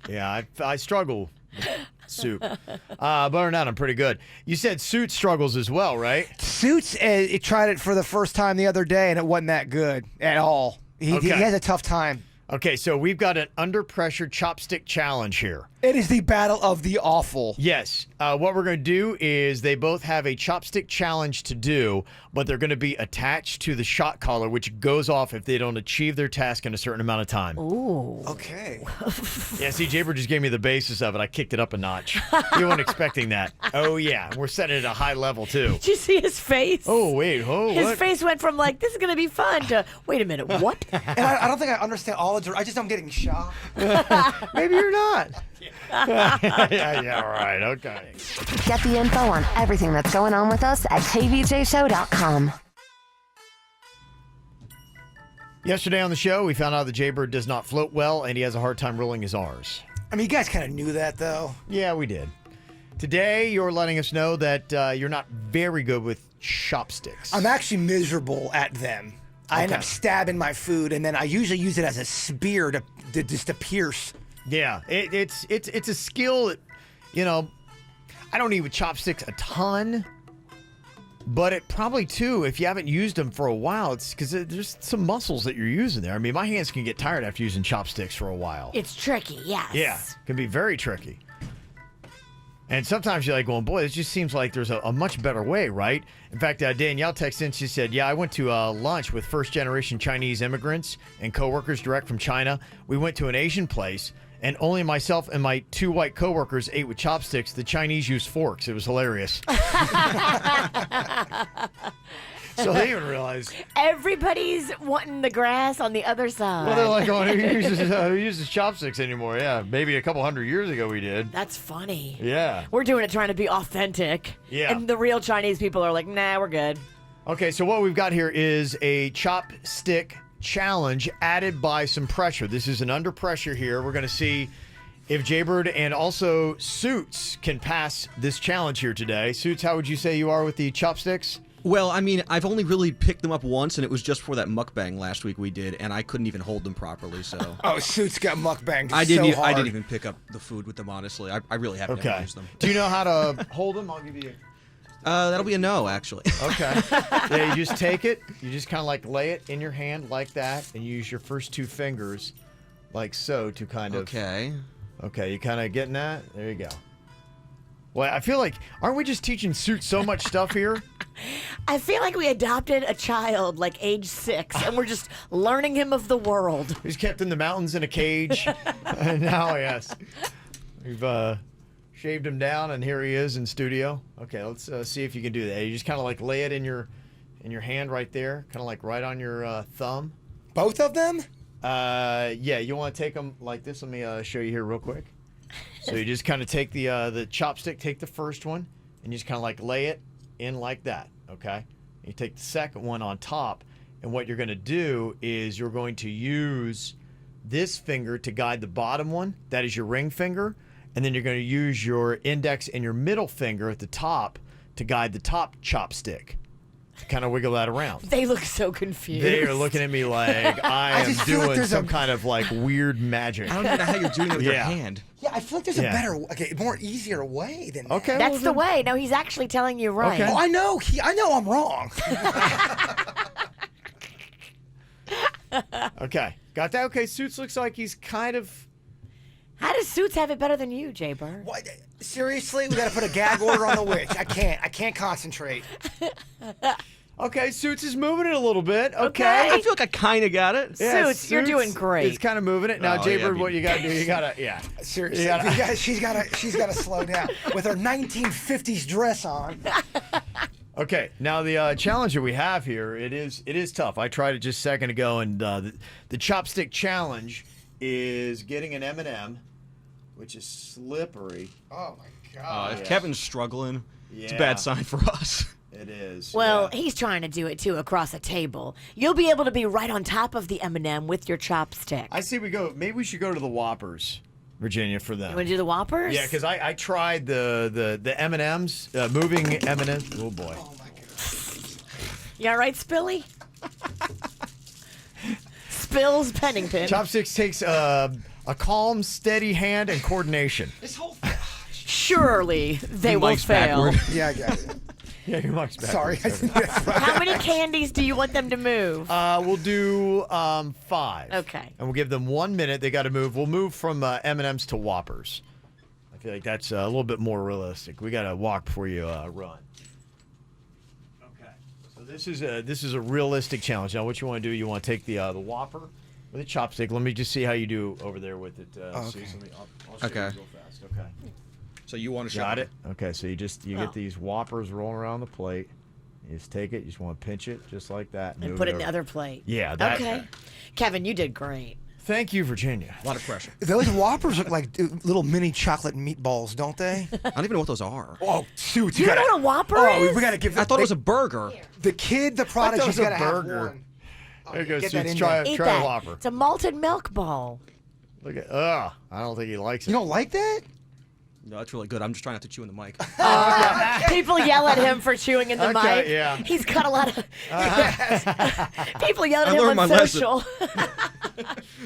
Yeah, I struggle with soup. But other than that, I'm pretty good. You said Suit struggles as well, right? Suits, it tried it for the first time the other day, and it wasn't that good at all. He has a tough time. Okay, so we've got an under pressure chopstick challenge here. It is the battle of the awful. Yes. What we're going to do is they both have a chopstick challenge to do, but they're going to be attached to the shot collar, which goes off if they don't achieve their task in a certain amount of time. Ooh. Okay. Yeah, see, Jbird just gave me the basis of it. I kicked it up a notch. You weren't expecting that. Oh, yeah. We're setting it at a high level, too. Did you see his face? Oh, wait. Oh, His what? face went from like, this is going to be fun to, wait a minute, what? And I don't think I understand all the. I just am getting shocked. Maybe you're not. yeah, right. Okay. Get the info on everything that's going on with us at kvjshow.com. Yesterday on the show, we found out that Jbird does not float well, and he has a hard time rolling his R's. I mean, you guys kind of knew that, though. Yeah, we did. Today, you're letting us know that you're not very good with chopsticks. I'm actually miserable at them. I end up stabbing my food, and then I usually use it as a spear to just to pierce. Yeah, it's a skill that, you know, I don't need with chopsticks a ton, but it probably, too, if you haven't used them for a while, it's because there's some muscles that you're using there. I mean, my hands can get tired after using chopsticks for a while. It's tricky, yes. Yeah, it can be very tricky. And sometimes you're like going, boy, this just seems like there's a much better way, right? In fact, Danielle texted in, she said, yeah, I went to lunch with first-generation Chinese immigrants and coworkers direct from China. We went to an Asian place, and only myself and my 2 white coworkers ate with chopsticks. The Chinese used forks. It was hilarious. So they even realized. Everybody's wanting the grass on the other side. Well, they're like, oh, who uses chopsticks anymore? Yeah, maybe a couple hundred years ago we did. That's funny. Yeah. We're doing it trying to be authentic. Yeah. And the real Chinese people are like, nah, we're good. Okay, so what we've got here is a chopstick challenge added by some pressure. This is an under pressure here. We're going to see if Jbird and also Suits can pass this challenge here today. Suits, how would you say you are with the chopsticks? Well, I mean, I've only really picked them up once, and it was just for that mukbang last week we did, and I couldn't even hold them properly, so... Oh, Suits got mukbanged I so hard. I didn't even pick up the food with them, honestly. I really haven't ever used them. Do you know how to hold them? I'll give you... That'll be a no, actually. Okay. Yeah, you just take it, you just kind of like lay it in your hand like that, and you use your first 2 fingers like so to kind of... Okay. Okay, you kind of getting that? There you go. Well, I feel like, aren't we just teaching Suits so much stuff here? I feel like we adopted a child like age 6, and we're just learning him of the world. He's kept in the mountains in a cage, and now, yes, we've shaved him down, and here he is in studio. Okay, let's see if you can do that. You just kind of like lay it in your hand right there, kind of like right on your thumb. Both of them? Yeah, you want to take them like this? Let me show you here real quick. So you just kind of take the chopstick, take the first one, and you just kind of like lay it in like that, okay? You take the second one on top, and what you're going to do is you're going to use this finger to guide the bottom one. That is your ring finger. And then you're going to use your index and your middle finger at the top to guide the top chopstick. To kind of wiggle that around. They look so confused. They are looking at me like I am doing some kind of like weird magic. I don't even know how you're doing it with your hand. Yeah, I feel like there's a better, more easier way than that. Okay, That's the way. No, he's actually telling you right. Okay. Oh, I know. I know I'm wrong. Okay, got that? Okay, Suits looks like he's kind of... How does Suits have it better than you, Jbird? What? Seriously? We got to put a gag order on the witch. I can't concentrate. Okay, Suits is moving it a little bit. Okay. I feel like I kind of got it. Yeah, Suits, you're doing great. It's kind of moving it. Now, Oh, Jbird, yeah, what you got to do, you got to, yeah. Seriously, she's got to slow down with her 1950s dress on. Okay, now the challenge that we have here, it is tough. I tried it just a second ago, and the chopstick challenge is getting an M&M, which is slippery. Oh my God! If Kevin's struggling, it's a bad sign for us. It is. Well, yeah. he's trying to do it too across a table. You'll be able to be right on top of the M&M with your chopstick. I see. Maybe we should go to the Whoppers, Virginia, for them. You want to do the Whoppers? Yeah, because I tried the M&Ms, moving M&Ms. Oh boy. Oh my God! You all right, Spilly? Spills Pennington. Chopsticks takes a calm, steady hand and coordination. This whole Shh. surely they will Mike's fail. backward. Yeah, I got it. Yeah, your mic's back. Sorry. How many candies do you want them to move? We'll do 5. Okay. And we'll give them 1 minute. They got to move. We'll move from M&Ms to Whoppers. I feel like that's a little bit more realistic. We got to walk before you run. Okay. So this is a realistic challenge. Now, what you want to do? You want to take the Whopper with a chopstick. Let me just see how you do over there with it. Okay. Susan. I'll show you real fast. Okay. So you want to show Got me. it? Okay, so you get these Whoppers rolling around the plate. You just take it. You just want to pinch it just like that. And move put it in over. the other plate. Yeah. That, Okay. Kevin, you did great. Thank you, Virginia. A lot of pressure. Those Whoppers look like little mini chocolate meatballs, don't they? I don't even know what those are. Oh, Suits. You don't know what a Whopper is? We got to give I thought it was a burger. the kid the I product. thought it He's was got a to have burger. one. There you go, Get that Suits. in Try Eat a that. Whopper. It's a malted milk ball. Look at. I don't think he likes it. You don't like that? No, that's really good. I'm just trying not to chew in the mic. People yell at him for chewing in the Okay, mic. yeah. He's got a lot of. People yell at I him learned on my lesson. social.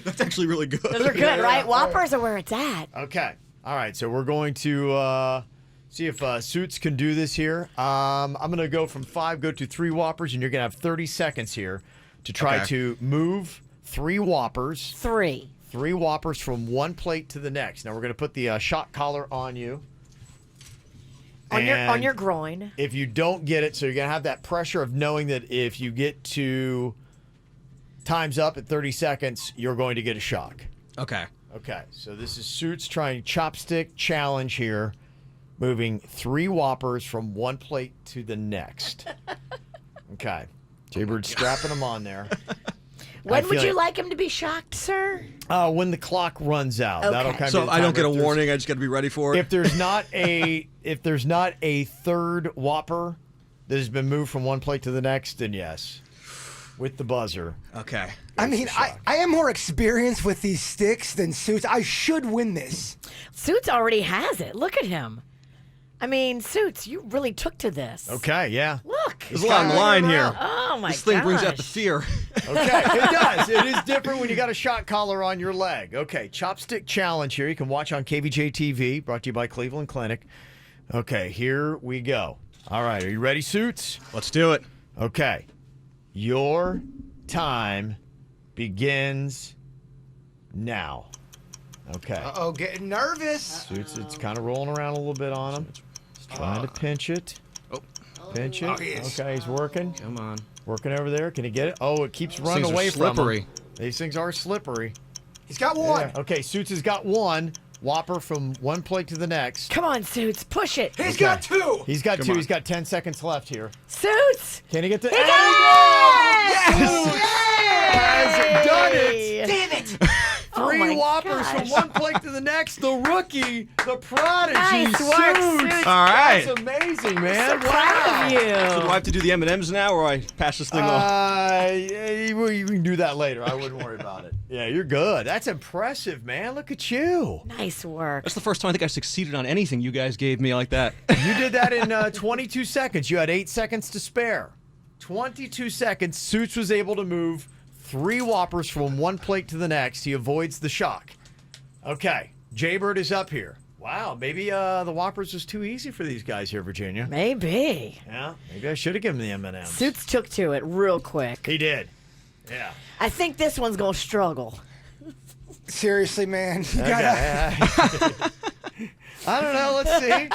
That's actually really good. Those are good, right? Whoppers are where it's at. Okay. All right. So we're going to see if Suits can do this here. I'm going to go from 5, go to 3 Whoppers, and you're going to have 30 seconds here to try Okay. to move 3 Whoppers. 3. 3 Whoppers from one plate to the next. Now we're going to put the shot collar on you. On And your groin. if you don't get it, so you're going to have that pressure of knowing that if you get to time's up at 30 seconds, you're going to get a shock. Okay. Okay, so this is Suits trying Chopstick challenge here, moving 3 Whoppers from one plate to the next. Okay, Jbird strapping them on there. When would feel you like- like him to be shocked, sir? When the clock runs out, that'll Okay. kind of So be the I don't time. get a If there's- warning. I just got to be ready for it. If there's not a third Whopper that has been moved from one plate to the next, then yes, with the buzzer. Okay. I mean, I am more experienced with these sticks than Suits. I should win this. Suits already has it. Look at him. I mean, Suits, you really took to this. Okay, yeah. Look. There's a lot on the line here. Oh, my This thing brings out the gosh. fear. Okay, it does. It is different when you got a shot collar on your leg. Okay, Chopstick Challenge here. You can watch on KVJ TV, brought to you by Cleveland Clinic. Okay, here we go. All right, are you ready, Suits? Let's do it. Okay, your time begins now. Okay. Oh, getting nervous. Suits, it's kind of rolling around a little bit on him. He's trying to pinch it. Oh, Pinch it. Oh, he is. Okay, he's working. come on. Working over there. Can he get it? Oh, it keeps running things are away from slippery. him. These things are slippery. He's got one. Yeah. Okay, Suits has got 1 Whopper from one plate to the next. Come on, Suits. Push it. He's got 2. He's got Come 2. on. He's got 10 seconds left here. Suits. Can he get the? He There got he goes! Has done it. Damn it. 3 my Whoppers from gosh. one plate to the next. The rookie, the prodigy, Nice work, Suits. All right. That's amazing, man. So proud of you. So do I have to do the M&Ms now, or I pass this thing off? You can do that later. I wouldn't worry about it. Yeah, you're good. That's impressive, man. Look at you. Nice work. That's the first time I think I succeeded on anything you guys gave me like that. You did that in 22 seconds. You had 8 seconds to spare. 22 seconds. Suits was able to move 3 Whoppers from one plate to the next. He avoids the shock. Okay, Jbird is up here. Wow, maybe the Whoppers was too easy for these guys here, Virginia. Maybe. Yeah, maybe I should have given the M&Ms. Suits took to it real quick. He did. Yeah. I think this one's going to struggle. Seriously, man. You gotta. I don't know. Let's see.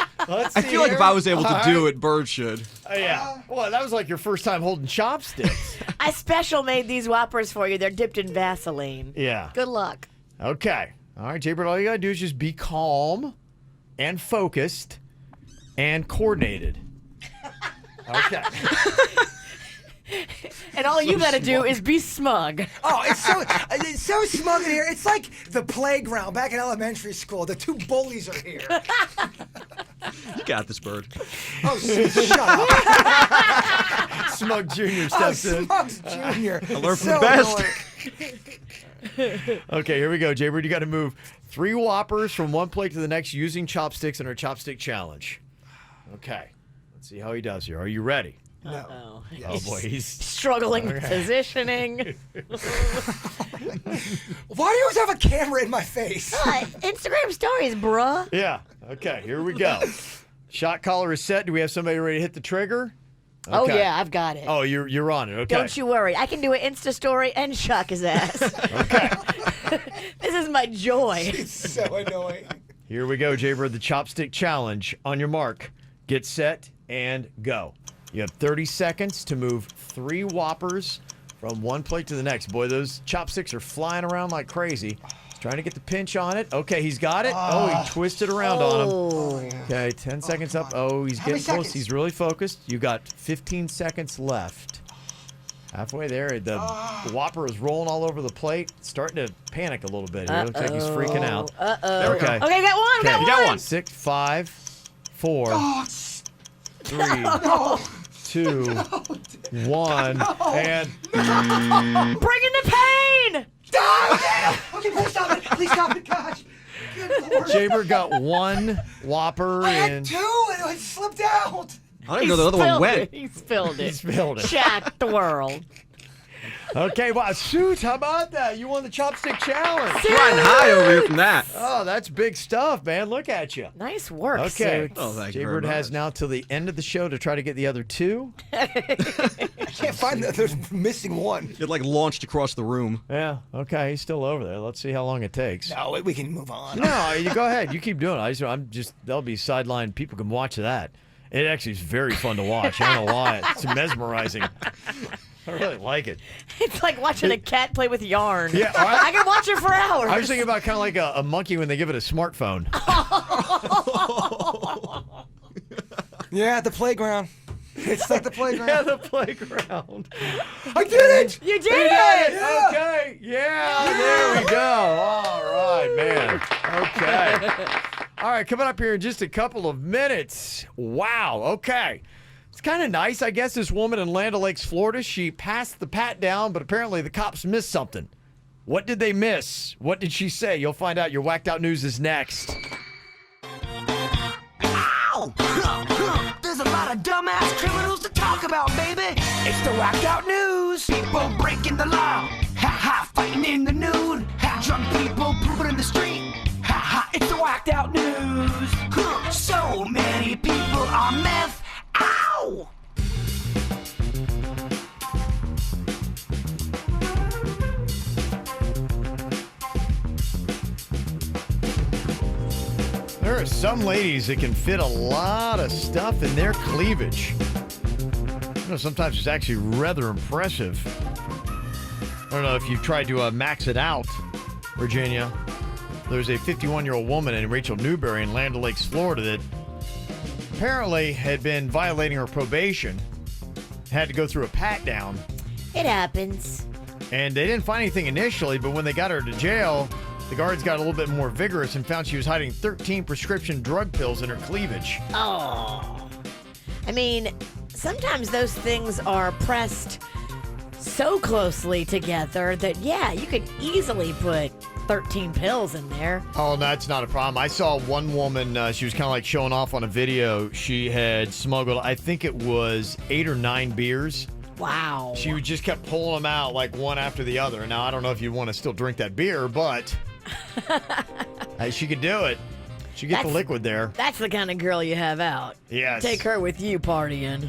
I feel like if I was able to do it, Bird should. Yeah. Well, that was like your first time holding chopsticks. I special made these Whoppers for you. They're dipped in Vaseline. Yeah. Good luck. Okay. All right, Jbird, all you got to do is just be calm and focused and coordinated. Okay. And all you got to do is be smug. Oh, it's so smug in here. It's like the playground back in elementary school. The 2 bullies are here. You got this, Bird. Oh, shut up. Smug Jr. Oh, steps in. Smugs Jr. I learned from the best. Okay, here we go. Jbird, you got to move 3 Whoppers from one plate to the next using chopsticks in our chopstick challenge. Okay. Let's see how he does here. Are you ready? Oh, Oh, boy. He's struggling with positioning. Why do you always have a camera in my face? Instagram stories, bruh. Yeah. Okay, here we go. Shot collar is set. Do we have somebody ready to hit the trigger? Oh, Okay. yeah, I've got it. Oh, you're on it. Okay. Don't you worry. I can do an Insta story and shock his ass. Okay. This is my joy. It's so annoying. Here we go, Jbird, the Chopstick Challenge. On your mark, get set, and go. You have 30 seconds to move 3 Whoppers from one plate to the next. Boy, those chopsticks are flying around like crazy. He's trying to get the pinch on it. Okay, he's got it. Oh, he twisted around on him. Okay, 10 seconds up. Oh, he's getting close. seconds? He's really focused. You got 15 seconds left. Halfway there, the Whopper is rolling all over the plate. Starting to panic a little bit here. Looks like he's freaking out. Uh-oh. Okay. Okay, got one. Okay, Got you one. got one. 6, 5, 4, 3, 2, 1, and Bring in the pain. Okay, please stop it. Please stop it, gosh. Good Lord. Jbird got 1 Whopper I had and 2 and it slipped out. I don't even know the other one went. He spilled it. he spilled it. Shocked the world. Okay, wow, shoot, how about that? You won the Chopstick Challenge. Riding high over here from that. Oh, that's big stuff, man. Look at you. Nice work, Okay. Suits. Oh, thank you very Jbird has much. now till the end of the show to try to get the other 2. I can't find that. There's missing one. It like launched across the room. Yeah, okay, he's still over there. Let's see how long it takes. No, we can move on. No, you go ahead. You keep doing it. I'm just they'll be sidelined. People can watch that. It actually is very fun to watch. I don't know why. It's mesmerizing. I really like it. It's like watching a cat play with yarn. Yeah, I can watch it for hours. I was thinking about kind of like a monkey when they give it a smartphone. Yeah, at the playground. It's like the playground. Yeah, the playground. I did it! You did You it! did it! Okay. Yeah, there we go. All right, man. Okay. All right, coming up here in just a couple of minutes. Wow. Okay. It's kind of nice, I guess. This woman in Land O'Lakes, Florida, she passed the pat down, but apparently the cops missed something. What did they miss? What did she say? You'll find out. Your Whacked Out News is next. Ow! There's a lot of dumbass criminals to talk about, baby. It's the Whacked Out News. People breaking the law. Ha ha, fighting in the nude. Ha, drunk people pooping in the street. Ha ha, it's the Whacked Out News. So many people on meth. Ow! There are some ladies that can fit a lot of stuff in their cleavage. You know, sometimes it's actually rather impressive. I don't know if you've tried to max it out, Virginia. There's a 51-year-old woman in Rachel Newberry in Land O'Lakes, Florida that apparently had been violating her probation, had to go through a pat-down, It happens. and they didn't find anything initially, but when they got her to jail, the guards got a little bit more vigorous and found she was hiding 13 prescription drug pills in her cleavage. Oh. I mean, sometimes those things are pressed so closely together that, yeah, you could easily put 13 pills in there. Oh, that's not a problem. I saw one woman, she was kind of like showing off on a video. She had smuggled, I think it was 8 or 9 beers. Wow. She just kept pulling them out like one after the other. Now, I don't know if you want to still drink that beer, but she could do it. She get the That's- liquid there. That's the kind of girl you have out. Yes. Take her with you partying.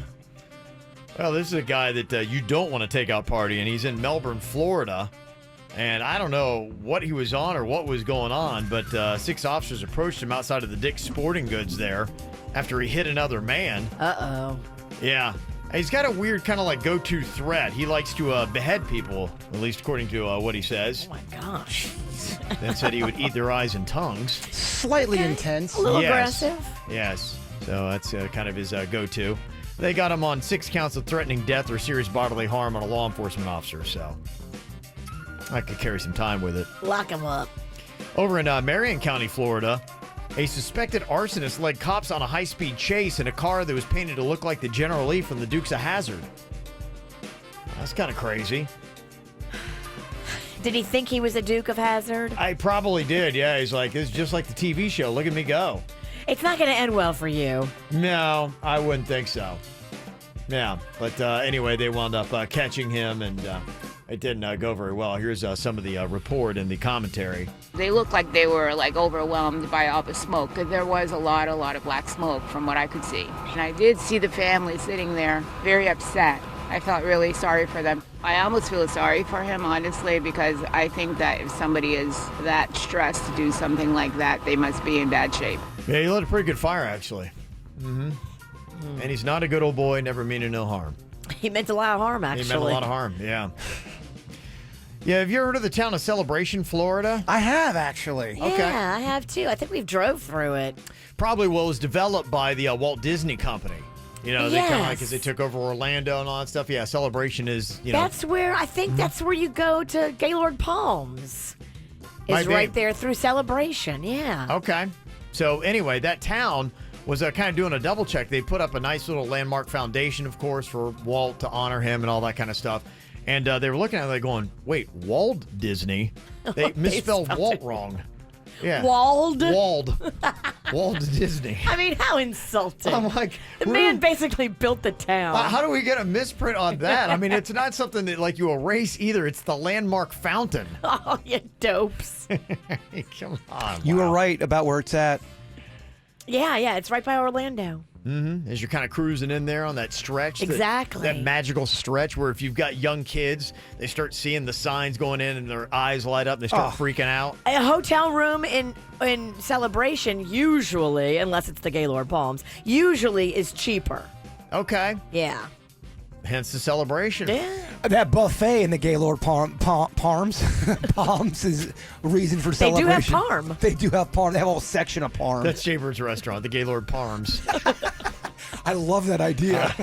Well, this is a guy that you don't want to take out partying. He's in Melbourne, Florida. And I don't know what he was on or what was going on, but 6 officers approached him outside of the Dick's Sporting Goods there after he hit another man. Uh-oh. Yeah. He's got a weird kind of like go-to threat. He likes to behead people, at least according to what he says. Oh, my gosh. Then said he would eat their eyes and tongues. Slightly intense. A little Yes. aggressive. Yes. So that's kind of his go-to. They got him on 6 counts of threatening death or serious bodily harm on a law enforcement officer, so I could carry some time with it. Lock him up. Over in Marion County, Florida, a suspected arsonist led cops on a high-speed chase in a car that was painted to look like the General Lee from the Dukes of Hazzard. That's kind of crazy. Did he think he was a Duke of Hazzard? I probably did, yeah. He's like, it's just like the TV show. Look at me go. It's not going to end well for you. No, I wouldn't think so. Yeah, but anyway, they wound up catching him, and It didn't go very well. Here's some of the report and the commentary. They looked like they were like overwhelmed by all the smoke, because there was a lot of black smoke from what I could see. And I did see the family sitting there very upset. I felt really sorry for them. I almost feel sorry for him, honestly, because I think that if somebody is that stressed to do something like that, they must be in bad shape. Yeah, he lit a pretty good fire, actually. Mm-hmm. And he's not a good old boy, never meaning no harm. He meant a lot of harm, actually. He meant a lot of harm, yeah. Yeah, have you ever heard of the town of Celebration, Florida? I have, actually. Yeah, Okay. I have too. I think we've drove through it. Probably what was developed by the Walt Disney Company. You know, they kind of like, Yes. because they took over Orlando and all that stuff. Yeah, Celebration is, you know. That's where, I think that's where you go to Gaylord Palms. Might Is be. right there through Celebration, yeah. Okay. So anyway, that town was kind of doing a double check. They put up a nice little landmark foundation, of course, for Walt to honor him and all that kind of stuff. And they were looking at it, they going, wait, Walt Disney? They misspelled spelled Walt it. wrong. Yeah. Wald? Walt Disney. I mean, how insulting. I'm like, the man basically built the town. how do we get a misprint on that? I mean, it's not something that like you erase either. It's the landmark fountain. Oh, you dopes. Come on. You wow. were right about where it's at. Yeah, it's right by Orlando. Mm-hmm. As you're kind of cruising in there on that stretch. Exactly. That magical stretch where if you've got young kids, they start seeing the signs going in and their eyes light up and they start freaking out. A hotel room in Celebration usually, unless it's the Gaylord Palms, usually is cheaper. Okay. Yeah. Hence the celebration. Yeah. That buffet in the Gaylord Palms is a reason for They do celebration. have parm. They do have parm. They have a whole section of parm. That's Jbird's restaurant, the Gaylord Palms. I love that idea.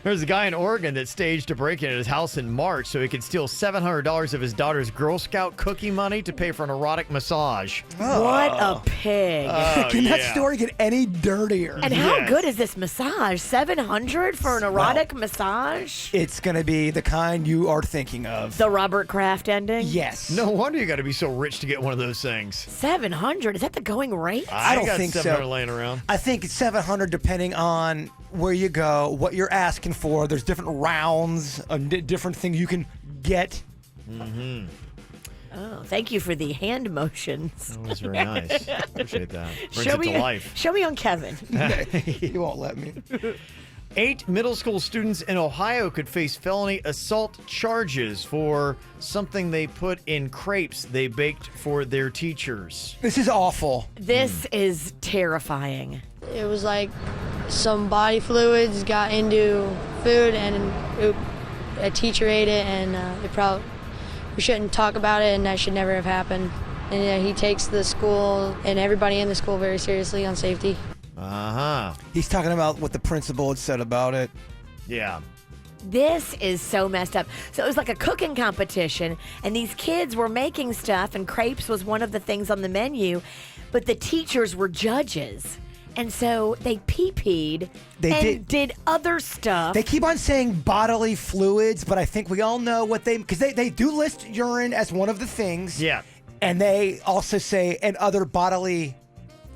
There's a guy in Oregon that staged a break-in at his house in March so he could steal $700 of his daughter's Girl Scout cookie money to pay for an erotic massage. What a pig. Can that story get any dirtier? And how Yes. good is this massage? $700 for an erotic massage? It's going to be the kind you are thinking of. The Robert Kraft ending? Yes. No wonder you got to be so rich to get one of those things. $700? Is that the going rate? I don't got think so. 700 laying around. I think it's 700 depending on where you go, what you're asking for. There's different rounds, different things you can get. Oh, thank you for the hand motions. That was very nice. Appreciate that. Brings Show it me, to life. show me on Kevin. He won't let me. 8 middle school students in Ohio could face felony assault charges for something they put in crepes they baked for their teachers. This is awful. This is terrifying. It was like some body fluids got into food and a teacher ate it, and we shouldn't talk about it, and that should never have happened. And yeah, he takes the school and everybody in the school very seriously on safety. Uh-huh. He's talking about what the principal had said about it. Yeah. This is so messed up. So it was like a cooking competition, and these kids were making stuff, and crepes was one of the things on the menu, but the teachers were judges. And so they pee-peed and did other stuff. They keep on saying bodily fluids, but I think we all know what because they do list urine as one of the things. Yeah. And they also say, and other bodily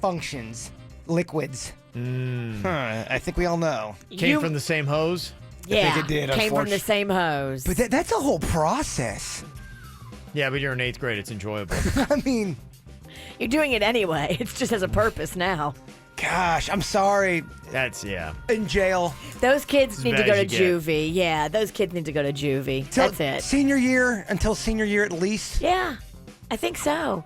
functions, liquids. I think we all know. Came from the same hose? Yeah, I think it did, came from the same hose. But that's a whole process. Yeah, but you're in 8th grade. It's enjoyable. I mean, you're doing it anyway. It's just as a purpose now. Gosh, I'm sorry. That's, yeah. In jail. Those kids As need to bad go as to you juvie. Yeah, those kids need to go to juvie. That's it. Senior year, until senior year at least. Yeah, I think so.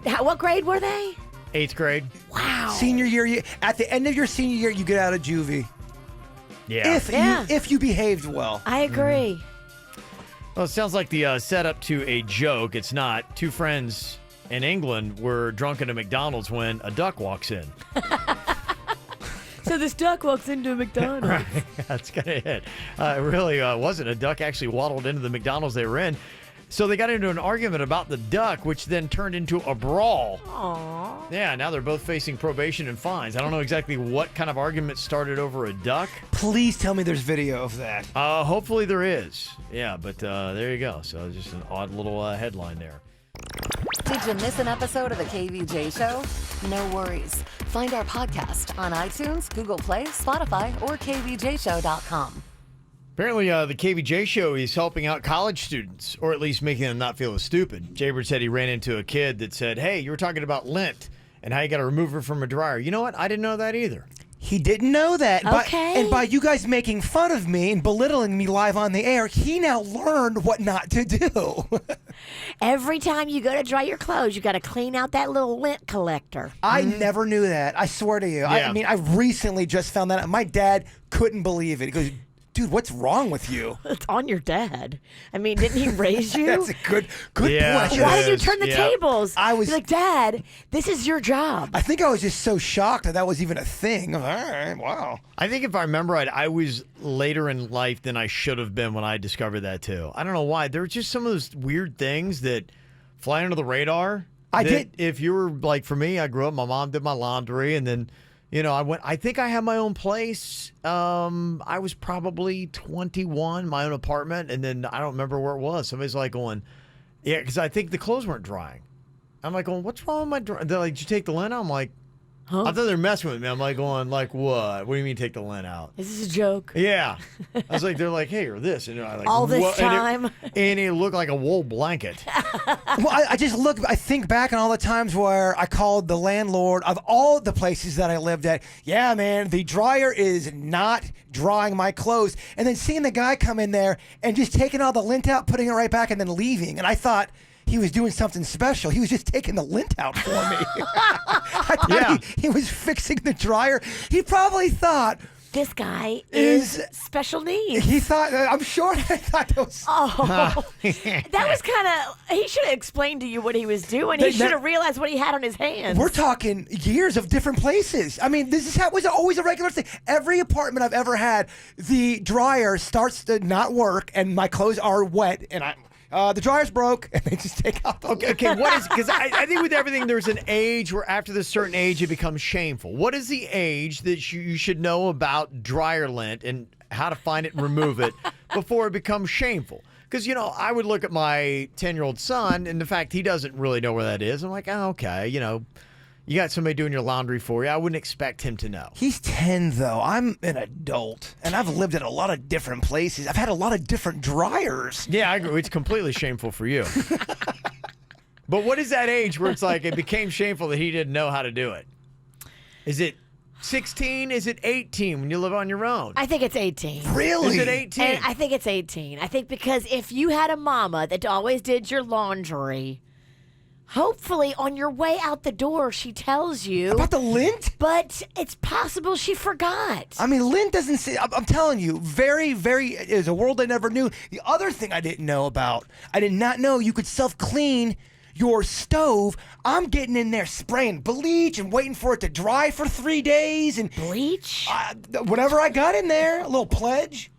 What grade were they? 8th grade. Wow. Senior year, at the end of your senior year, you get out of juvie. Yeah. If you behaved well. I agree. Well, it sounds like the setup to a joke. It's not. 2 friends in England were drunk at a McDonald's when a duck walks in. So this duck walks into a McDonald's. Right. That's kind of it. It really wasn't. A duck actually waddled into the McDonald's they were in. So they got into an argument about the duck, which then turned into a brawl. Aww. Yeah, now they're both facing probation and fines. I don't know exactly what kind of argument started over a duck. Please tell me there's video of that. Hopefully there is. Yeah, but there you go. So just an odd little headline there. Did you miss an episode of the KVJ Show? No worries. Find our podcast on iTunes, Google Play, Spotify, or kvjshow.com. Apparently, the KVJ show is helping out college students, or at least making them not feel as stupid. Jbird said he ran into a kid that said, hey, you were talking about lint and how you got to remove it from a dryer. You know what? I didn't know that either. He didn't know that. Okay. And by you guys making fun of me and belittling me live on the air, he now learned what not to do. Every time you go to dry your clothes, you got to clean out that little lint collector. I never knew that. I swear to you. Yeah. I mean, I recently just found that out. My dad couldn't believe it. He goes, dude, what's wrong with you? It's on your dad. I mean, didn't he raise you? That's a good Yeah. point. Why did you is, turn the yeah. tables? I was- You're like, Dad, this is your job. I think I was just so shocked that was even a thing. All right, wow. I think if I remember right, I was later in life than I should have been when I discovered that too. I don't know why. There were just some of those weird things that fly under the radar. I that did- If you were like, for me, I grew up, my mom did my laundry, and then, you know, I think I had my own place. I was probably 21, my own apartment, and then I don't remember where it was. Somebody's like going, yeah, because I think the clothes weren't drying. I'm like going, what's wrong with my dry? They're like, did you take the lint out? I'm like, Huh? I thought they were messing with me. I'm like going, like, what? What do you mean take the lint out? Is this a joke? Yeah. I was like, they're like, hey, or this. And I like, All this what? time? And it looked like a wool blanket. Well, I think back on all the times where I called the landlord of all the places that I lived at. Yeah, man, the dryer is not drying my clothes. And then seeing the guy come in there and just taking all the lint out, putting it right back, and then leaving. And I thought he was doing something special. He was just taking the lint out for me. I thought he was fixing the dryer. He probably thought, This guy is special needs. he thought, I'm sure I thought that was. Oh, that was kind of. He should have explained to you what he was doing. He should have realized what he had on his hands. We're talking years of different places. I mean, was always a regular thing. Every apartment I've ever had, the dryer starts to not work, and my clothes are wet, and the dryer's broke, and they just take out the. Okay, what is, because I think with everything, there's an age where after this certain age, it becomes shameful. What is the age that you should know about dryer lint and how to find it and remove it before it becomes shameful? Because, you know, I would look at my 10-year-old son, and the fact he doesn't really know where that is, I'm like, oh, okay, you know, you got somebody doing your laundry for you. I wouldn't expect him to know. He's 10, though. I'm an adult, and I've lived in a lot of different places. I've had a lot of different dryers. Yeah, I agree. It's completely shameful for you. But what is that age where it's like it became shameful that he didn't know how to do it? Is it 16? Is it 18 when you live on your own? I think it's 18. Really? Is it 18? And I think it's 18. I think because if you had a mama that always did your laundry, hopefully on your way out the door she tells you About the lint? but it's possible she forgot. I mean, lint doesn't say. I'm telling you, very, very is a world I never knew. The other thing I didn't know about, I did not know you could self-clean your stove. I'm getting in there spraying bleach and waiting for it to dry for 3 days and Bleach? whatever I got in there, a little pledge.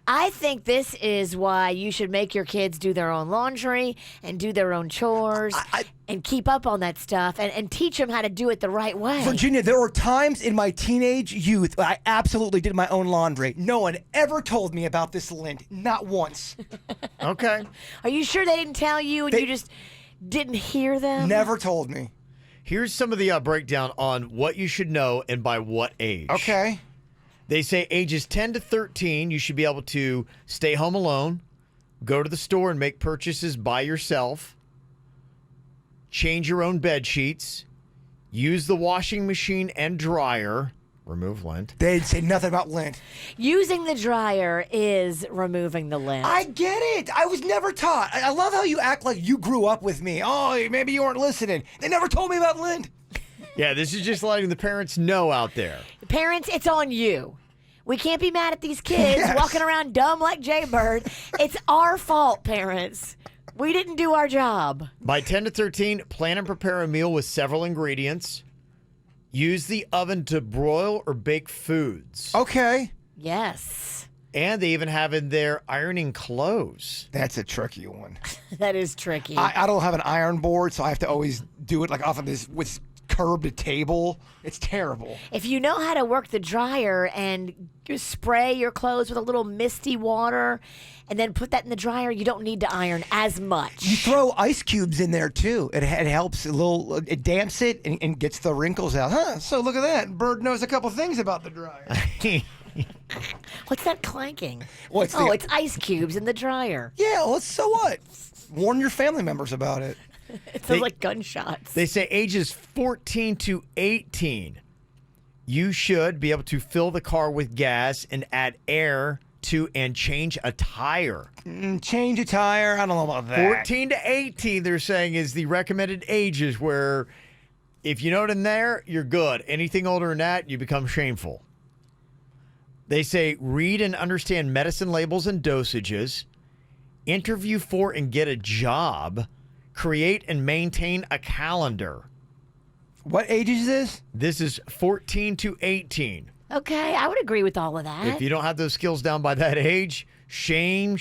I think this is why you should make your kids do their own laundry and do their own chores and keep up on that stuff and teach them how to do it the right way. Virginia, there were times in my teenage youth when I absolutely did my own laundry. No one ever told me about this lint, not once. Okay. Are you sure they didn't tell you and you just didn't hear them? Never told me. Here's some of the breakdown on what you should know and by what age. Okay. They say ages 10 to 13, you should be able to stay home alone, go to the store and make purchases by yourself, change your own bed sheets, use the washing machine and dryer, remove lint. They'd say nothing about lint. Using the dryer is removing the lint. I get it. I was never taught. I love how you act like you grew up with me. Oh, maybe you weren't listening. They never told me about lint. Yeah, this is just letting the parents know out there. Parents, it's on you. We can't be mad at these kids walking around dumb like Jbird. It's our fault, parents. We didn't do our job. By 10 to 13, plan and prepare a meal with several ingredients. Use the oven to broil or bake foods. Okay. Yes. And they even have in there ironing clothes. That's a tricky one. That is tricky. I don't have an iron board, so I have to always do it like off of this with curbed table. It's terrible. If you know how to work the dryer and you spray your clothes with a little misty water and then put that in the dryer, you don't need to iron as much. You throw ice cubes in there too. It helps a little. It damps it and gets the wrinkles out. Huh? So look at that. Bird knows a couple things about the dryer. What's that clanking? What's Oh, it's ice cubes in the dryer. Yeah, well, so what? Warn your family members about it. It sounds like gunshots. They say ages 14 to 18, you should be able to fill the car with gas and add air to and change a tire. Change a tire? I don't know about that. 14 to 18, they're saying, is the recommended ages where if you know it in there, you're good. Anything older than that, you become shameful. They say read and understand medicine labels and dosages, interview for and get a job, create and maintain a calendar. What age is this? This is 14 to 18. Okay, I would agree with all of that. If you don't have those skills down by that age, shame,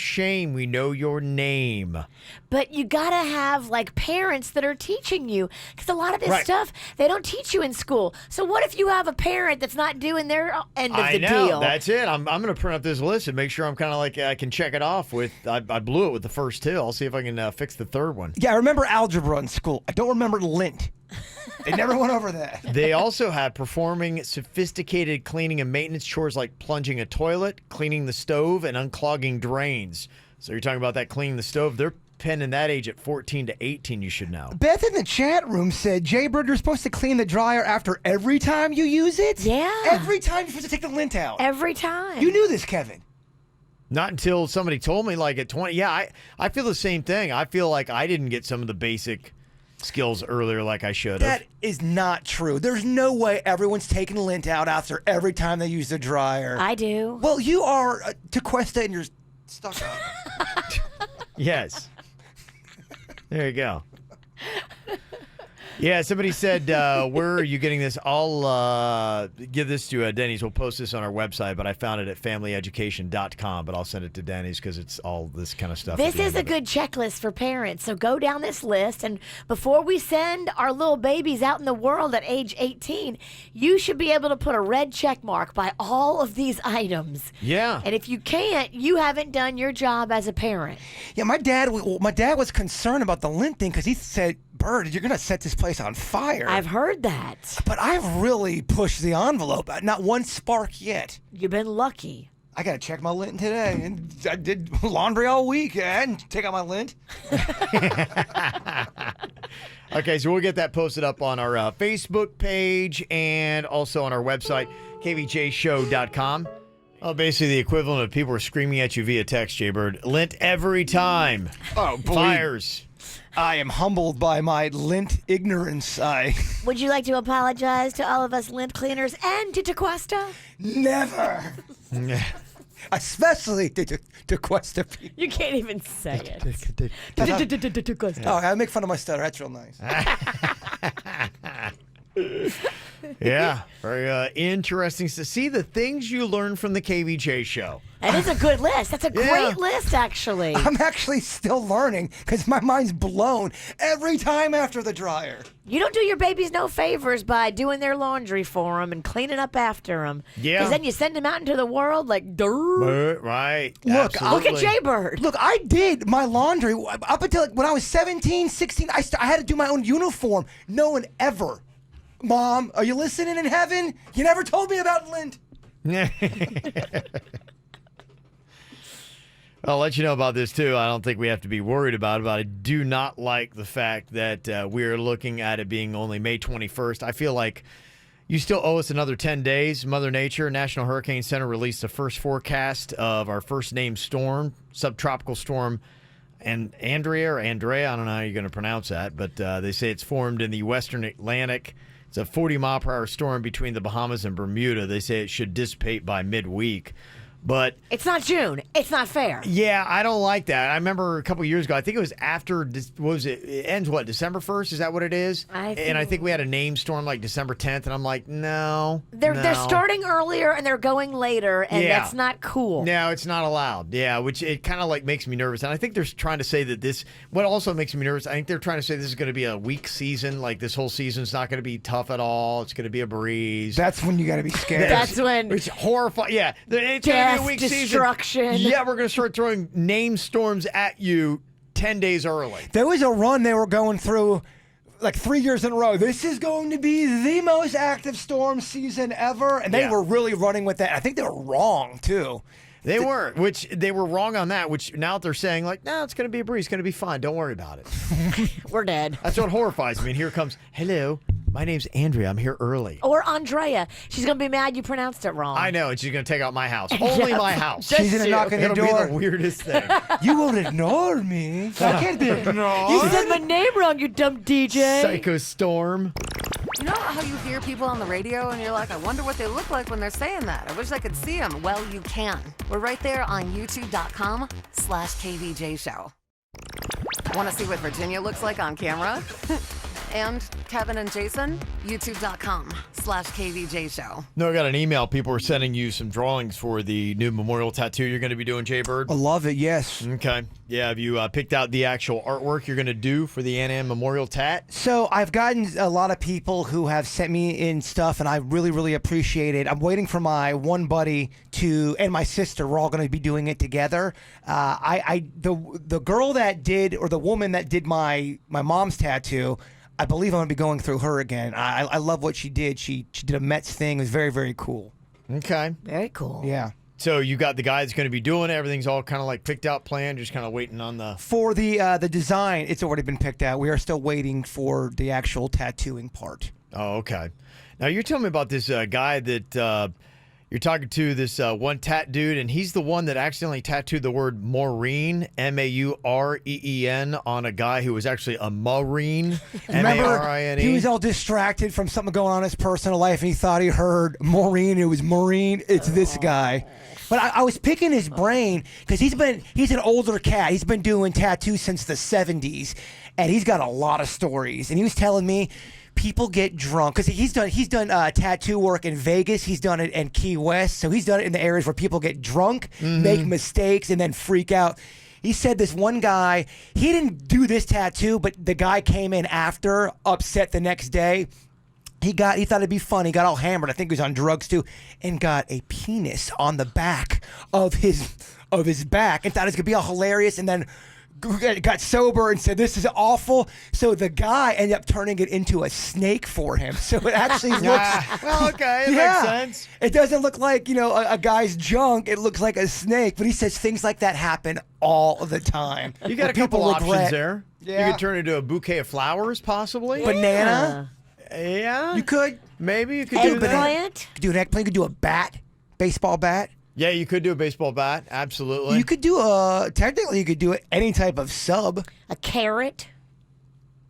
we know your name. But you gotta have like parents that are teaching you, because a lot of this Right. stuff they don't teach you in school. So what if you have a parent that's not doing their end of I the know, deal? that's it. I'm going to print up this list and make sure I'm kind of like I can check it off with. I blew it with the first two. I'll see if I can fix the third one. Yeah, I remember algebra in school. I don't remember lint. They never went over that. They also have performing sophisticated cleaning and maintenance chores like plunging a toilet, cleaning the stove, and unclogging drains. So you're talking about that cleaning the stove. They're pinning that age at 14 to 18, you should know. Beth in the chat room said, Jbird, you're supposed to clean the dryer after every time you use it? Yeah. Every time you're supposed to take the lint out. Every time. You knew this, Kevin. Not until somebody told me like at 20. Yeah, I feel the same thing. I feel like I didn't get some of the basic skills earlier like I should have. That is not true. There's no way everyone's taking lint out after every time they use the dryer. I do. Well, you are Tequesta and you're stuck up. Yes. There you go. Yeah, somebody said, where are you getting this? I'll give this to Dennys. We'll post this on our website, but I found it at familyeducation.com, but I'll send it to Dennys because it's all this kind of stuff. This is a good checklist for parents. So go down this list, and before we send our little babies out in the world at age 18, you should be able to put a red check mark by all of these items. Yeah. And if you can't, you haven't done your job as a parent. Yeah, my dad was concerned about the lint thing because he said, Bird, you're going to set this place on fire. I've heard that. But I've really pushed the envelope. Not one spark yet. You've been lucky. I got to check my lint today. And I did laundry all week and take out my lint. Okay, so we'll get that posted up on our Facebook page and also on our website, kvjshow.com. Oh, basically the equivalent of people are screaming at you via text, Jbird. Lint every time. Oh, boy. Fires. I am humbled by my lint ignorance. Would you like to apologize to all of us lint cleaners and to Tequesta? Never. Especially to Tequesta people. You can't even say it. Tequesta. Oh, I make fun of my stutter. That's real nice. Yeah, very interesting to see the things you learn from the KVJ show. That is a good list. That's a great list, actually. I'm actually still learning because my mind's blown every time after the dryer. You don't do your babies no favors by doing their laundry for them and cleaning up after them. Yeah. Because then you send them out into the world like dirt. Right. Look, Look at Jbird. Look, I did my laundry up until when I was 17, 16. I had to do my own uniform. No one ever. Mom, are you listening in heaven? You never told me about lint. I'll let you know about this, too. I don't think we have to be worried about it, but I do not like the fact that we're looking at it being only May 21st. I feel like you still owe us another 10 days. Mother Nature, National Hurricane Center released the first forecast of our first named storm, subtropical storm, and Andrea, I don't know how you're going to pronounce that, but they say it's formed in the western Atlantic. It's a 40-mile-per-hour storm between the Bahamas and Bermuda. They say it should dissipate by midweek. But it's not June. It's not fair. Yeah, I don't like that. I remember a couple years ago, I think it was after, what was it? It ends what, December 1st? Is that what it is? And I think we had a name storm like December 10th, and I'm like, no. They're starting earlier and they're going later, and that's not cool. No, it's not allowed. Yeah, which it kind of like makes me nervous. And I think they're trying to say that this, what also makes me nervous, I think they're trying to say this is going to be a weak season. Like this whole season's not going to be tough at all. It's going to be a breeze. That's when you got to be scared. That's when. It's horrifying. Yeah. It's going to be a weak destruction. Season. Yeah, we're going to start throwing name storms at you 10 days early. There was a run they were going through like 3 years in a row, this is going to be the most active storm season ever. And they were really running with that. I think they were wrong, too. They were, which they were wrong on that, which now they're saying, like, no, it's going to be a breeze. It's going to be fine. Don't worry about it. We're dead. That's what horrifies me. And here comes, hello, my name's Andrea. I'm here early. Or Andrea. She's going to be mad you pronounced it wrong. I know, and she's going to take out my house. Only my house. She's going to knock on your It'll door. be the weirdest thing. You won't ignore me. I can't be ignored. You said my name wrong, you dumb DJ. Psycho Storm. You know how you hear people on the radio and you're like, I wonder what they look like when they're saying that. I wish I could see them. Well, you can. We're right there on youtube.com/KVJ Show. Want to see what Virginia looks like on camera? And Kevin and Jason, youtube.com/KVJ Show. No, I got an email. People were sending you some drawings for the new memorial tattoo you're going to be doing, Jbird. I love it, yes. Okay. Yeah, have you picked out the actual artwork you're going to do for the Ann Ann Memorial Tat? So I've gotten a lot of people who have sent me in stuff, and I really, really appreciate it. I'm waiting for my one buddy and my sister. We're all going to be doing it together. The girl that did, or the woman that did my mom's tattoo, I believe I'm going to be going through her again. I love what she did. She did a Mets thing. It was very, very cool. Okay. Very cool. Yeah. So you got the guy that's going to be doing it. Everything's all kind of like picked out, planned, just kind of waiting on the... For the design, it's already been picked out. We are still waiting for the actual tattooing part. Oh, okay. Now, you're telling me about this guy that you're talking to, this one tat dude, and he's the one that accidentally tattooed the word Maureen, Maureen, on a guy who was actually a Marine, Marine. He was all distracted from something going on in his personal life, and he thought he heard Maureen. It was Maureen. It's this guy. But I was picking his brain because he's an older cat. He's been doing tattoos since the 70s, and he's got a lot of stories. And he was telling me people get drunk because he's done tattoo work in Vegas. He's done it in Key West. So he's done it in the areas where people get drunk, make mistakes, and then freak out. He said this one guy, he didn't do this tattoo, but the guy came in after, upset the next day. He thought it'd be fun. He got all hammered. I think he was on drugs too, and got a penis on the back of his back, and thought it was gonna be all hilarious. And then got sober and said, "This is awful." So the guy ended up turning it into a snake for him. So it actually looks well, okay, it makes sense. It doesn't look like a guy's junk. It looks like a snake. But he says things like that happen all the time. You got a couple options there. Yeah. You could turn it into a bouquet of flowers, possibly. Banana. Yeah. You could. Maybe you could do that. Eggplant. You could do an eggplant. You could do a bat, baseball bat. Yeah, you could do a baseball bat. Absolutely. You could do technically you could do any type of sub. A carrot.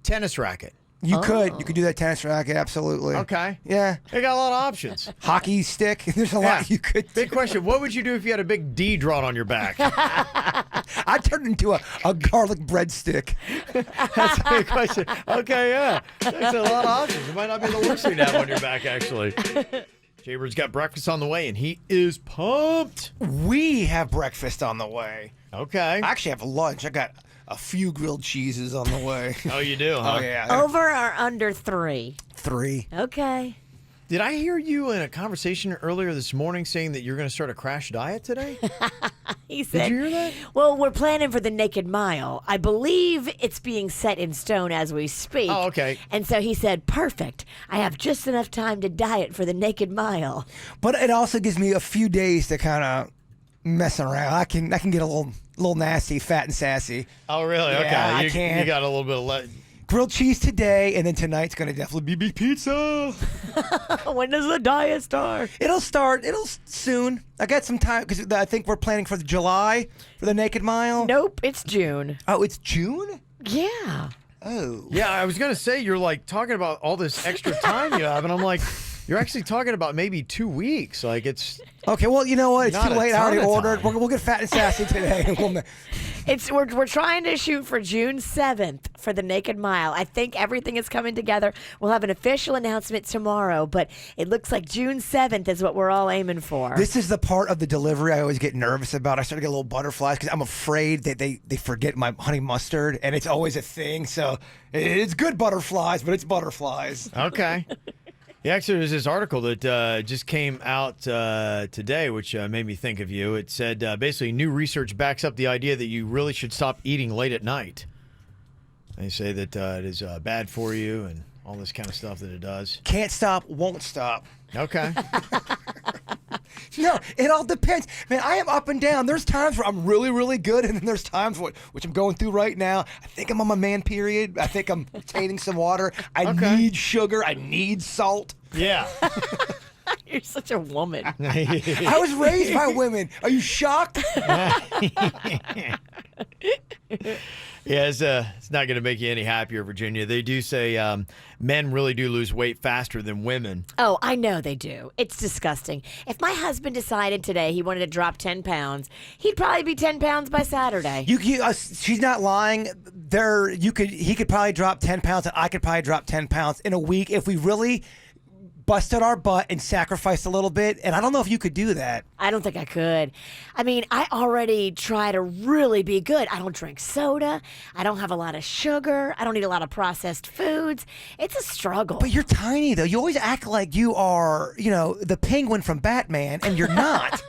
Tennis racket. You could do that tennis racket. Absolutely. Okay. Yeah. They got a lot of options. Hockey stick. There's a lot you could do. Big question. What would you do if you had a big D drawn on your back? I'd turn it into a garlic breadstick. That's a big question. Okay, yeah. There's a lot of options. It might not be the worst thing to have on your back, actually. Jaybird's got breakfast on the way, and he is pumped. We have breakfast on the way. Okay. I actually have lunch. I got a few grilled cheeses on the way. Oh, you do, huh? Oh, yeah. Over or under 3? 3. Okay. Did I hear you in a conversation earlier this morning saying that you're going to start a crash diet today? He said, Did you hear that? Well, we're planning for the Naked Mile. I believe it's being set in stone as we speak. Oh, okay. And so he said, perfect. I have just enough time to diet for the Naked Mile. But it also gives me a few days to kind of mess around. I can get a little nasty, fat and sassy. Oh, really? Yeah, Okay. I can. You got a little bit of... Grilled cheese today, and then tonight's going to definitely be big pizza. When does the diet start? It'll soon. I got some time because I think we're planning for July for the Naked Mile. Nope, it's June. Oh, it's June? Yeah. Oh. Yeah, I was going to say, you're like talking about all this extra time you have, and I'm like, you're actually talking about maybe 2 weeks. Like, it's... Okay, well, you know what? It's Not too a late. I ton already of ordered. time. We'll get fat and sassy today. We're trying to shoot for June 7th for the Naked Mile. I think everything is coming together. We'll have an official announcement tomorrow, but it looks like June 7th is what we're all aiming for. This is the part of the delivery I always get nervous about. I start to get little butterflies because I'm afraid that they forget my honey mustard, and it's always a thing. So it's good butterflies, but it's butterflies. Okay. Yeah, actually, there's this article that just came out today, which made me think of you. It said, basically, new research backs up the idea that you really should stop eating late at night. They say that it is bad for you and all this kind of stuff that it does. Can't stop, won't stop. Okay. No, it all depends. Man, I am up and down. There's times where I'm really, really good, and then there's times which I'm going through right now. I think I'm on my man period. I think I'm retaining some water. I need sugar. I need salt. Yeah. You're such a woman. I was raised by women. Are you shocked? Yeah, it's not going to make you any happier, Virginia. They do say men really do lose weight faster than women. Oh, I know they do. It's disgusting. If my husband decided today he wanted to drop 10 pounds, he'd probably be 10 pounds by Saturday. She's not lying. He could probably drop 10 pounds, and I could probably drop 10 pounds in a week if we really busted our butt and sacrificed a little bit, and I don't know if you could do that. I don't think I could. I mean, I already try to really be good. I don't drink soda. I don't have a lot of sugar. I don't eat a lot of processed foods. It's a struggle. But you're tiny, though. You always act like you are, the Penguin from Batman, and you're not.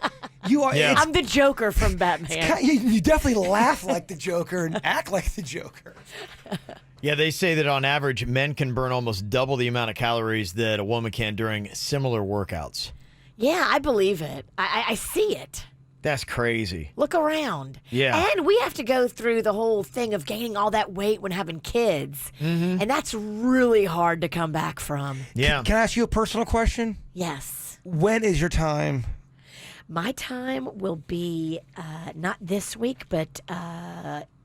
You are. Yeah. I'm the Joker from Batman. You definitely laugh like the Joker and act like the Joker. Yeah, they say that on average, men can burn almost double the amount of calories that a woman can during similar workouts. Yeah, I believe it. I see it. That's crazy. Look around. Yeah. And we have to go through the whole thing of gaining all that weight when having kids. Mm-hmm. And that's really hard to come back from. Yeah. Can I ask you a personal question? Yes. When is your time? My time will be not this week, but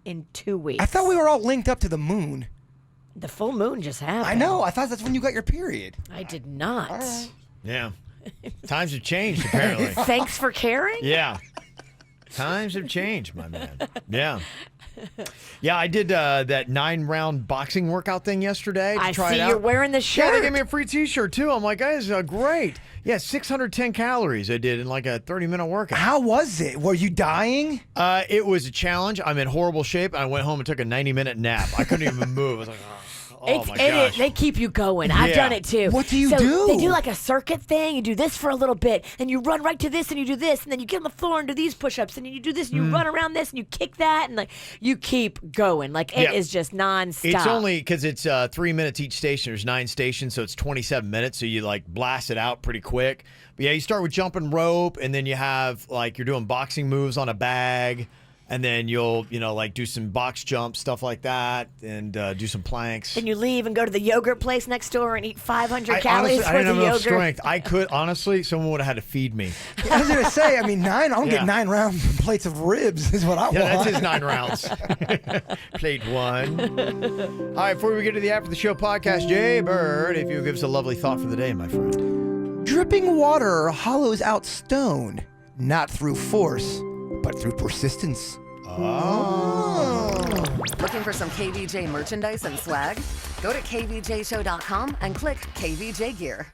in 2 weeks. I thought we were all linked up to the moon. The full moon just happened. I know. I thought that's when you got your period. I did not. Yeah. Times have changed, apparently. Thanks for caring. Yeah. Times have changed, my man. Yeah. Yeah, I did that 9-round boxing workout thing yesterday to I try see it out. you're wearing the shirt. Yeah, they gave me a free T-shirt, too. I'm like, guys, great. Yeah, 610 calories I did in like a 30-minute workout. How was it? Were you dying? It was a challenge. I'm in horrible shape. I went home and took a 90-minute nap. I couldn't even move. I was like, oh my gosh. They keep you going. I've done it too. What do you so do? They do like a circuit thing. You do this for a little bit, and you run right to this, and you do this, and then you get on the floor and do these push-ups, and then you do this, and you run around this, and you kick that, and like you keep going. Like it is just nonstop. It's only because it's 3 minutes each station. There's 9 stations, so it's 27 minutes. So you like blast it out pretty quick. But yeah, you start with jumping rope, and then you have like you're doing boxing moves on a bag. And then you'll, like do some box jumps, stuff like that, and do some planks. Then you leave and go to the yogurt place next door and eat 500 calories worth I didn't of have enough yogurt. strength. I could, honestly, someone would have had to feed me. I was going to say, I mean, I don't get 9 round plates of ribs is what I want. Yeah, that's his 9 rounds. Plate 1. All right, before we get to the After the Show podcast, Jbird, if you would give us a lovely thought for the day, my friend. Dripping water hollows out stone, not through force, but through persistence. Looking for some KVJ merchandise and swag? Go to kvjshow.com and click KVJ Gear.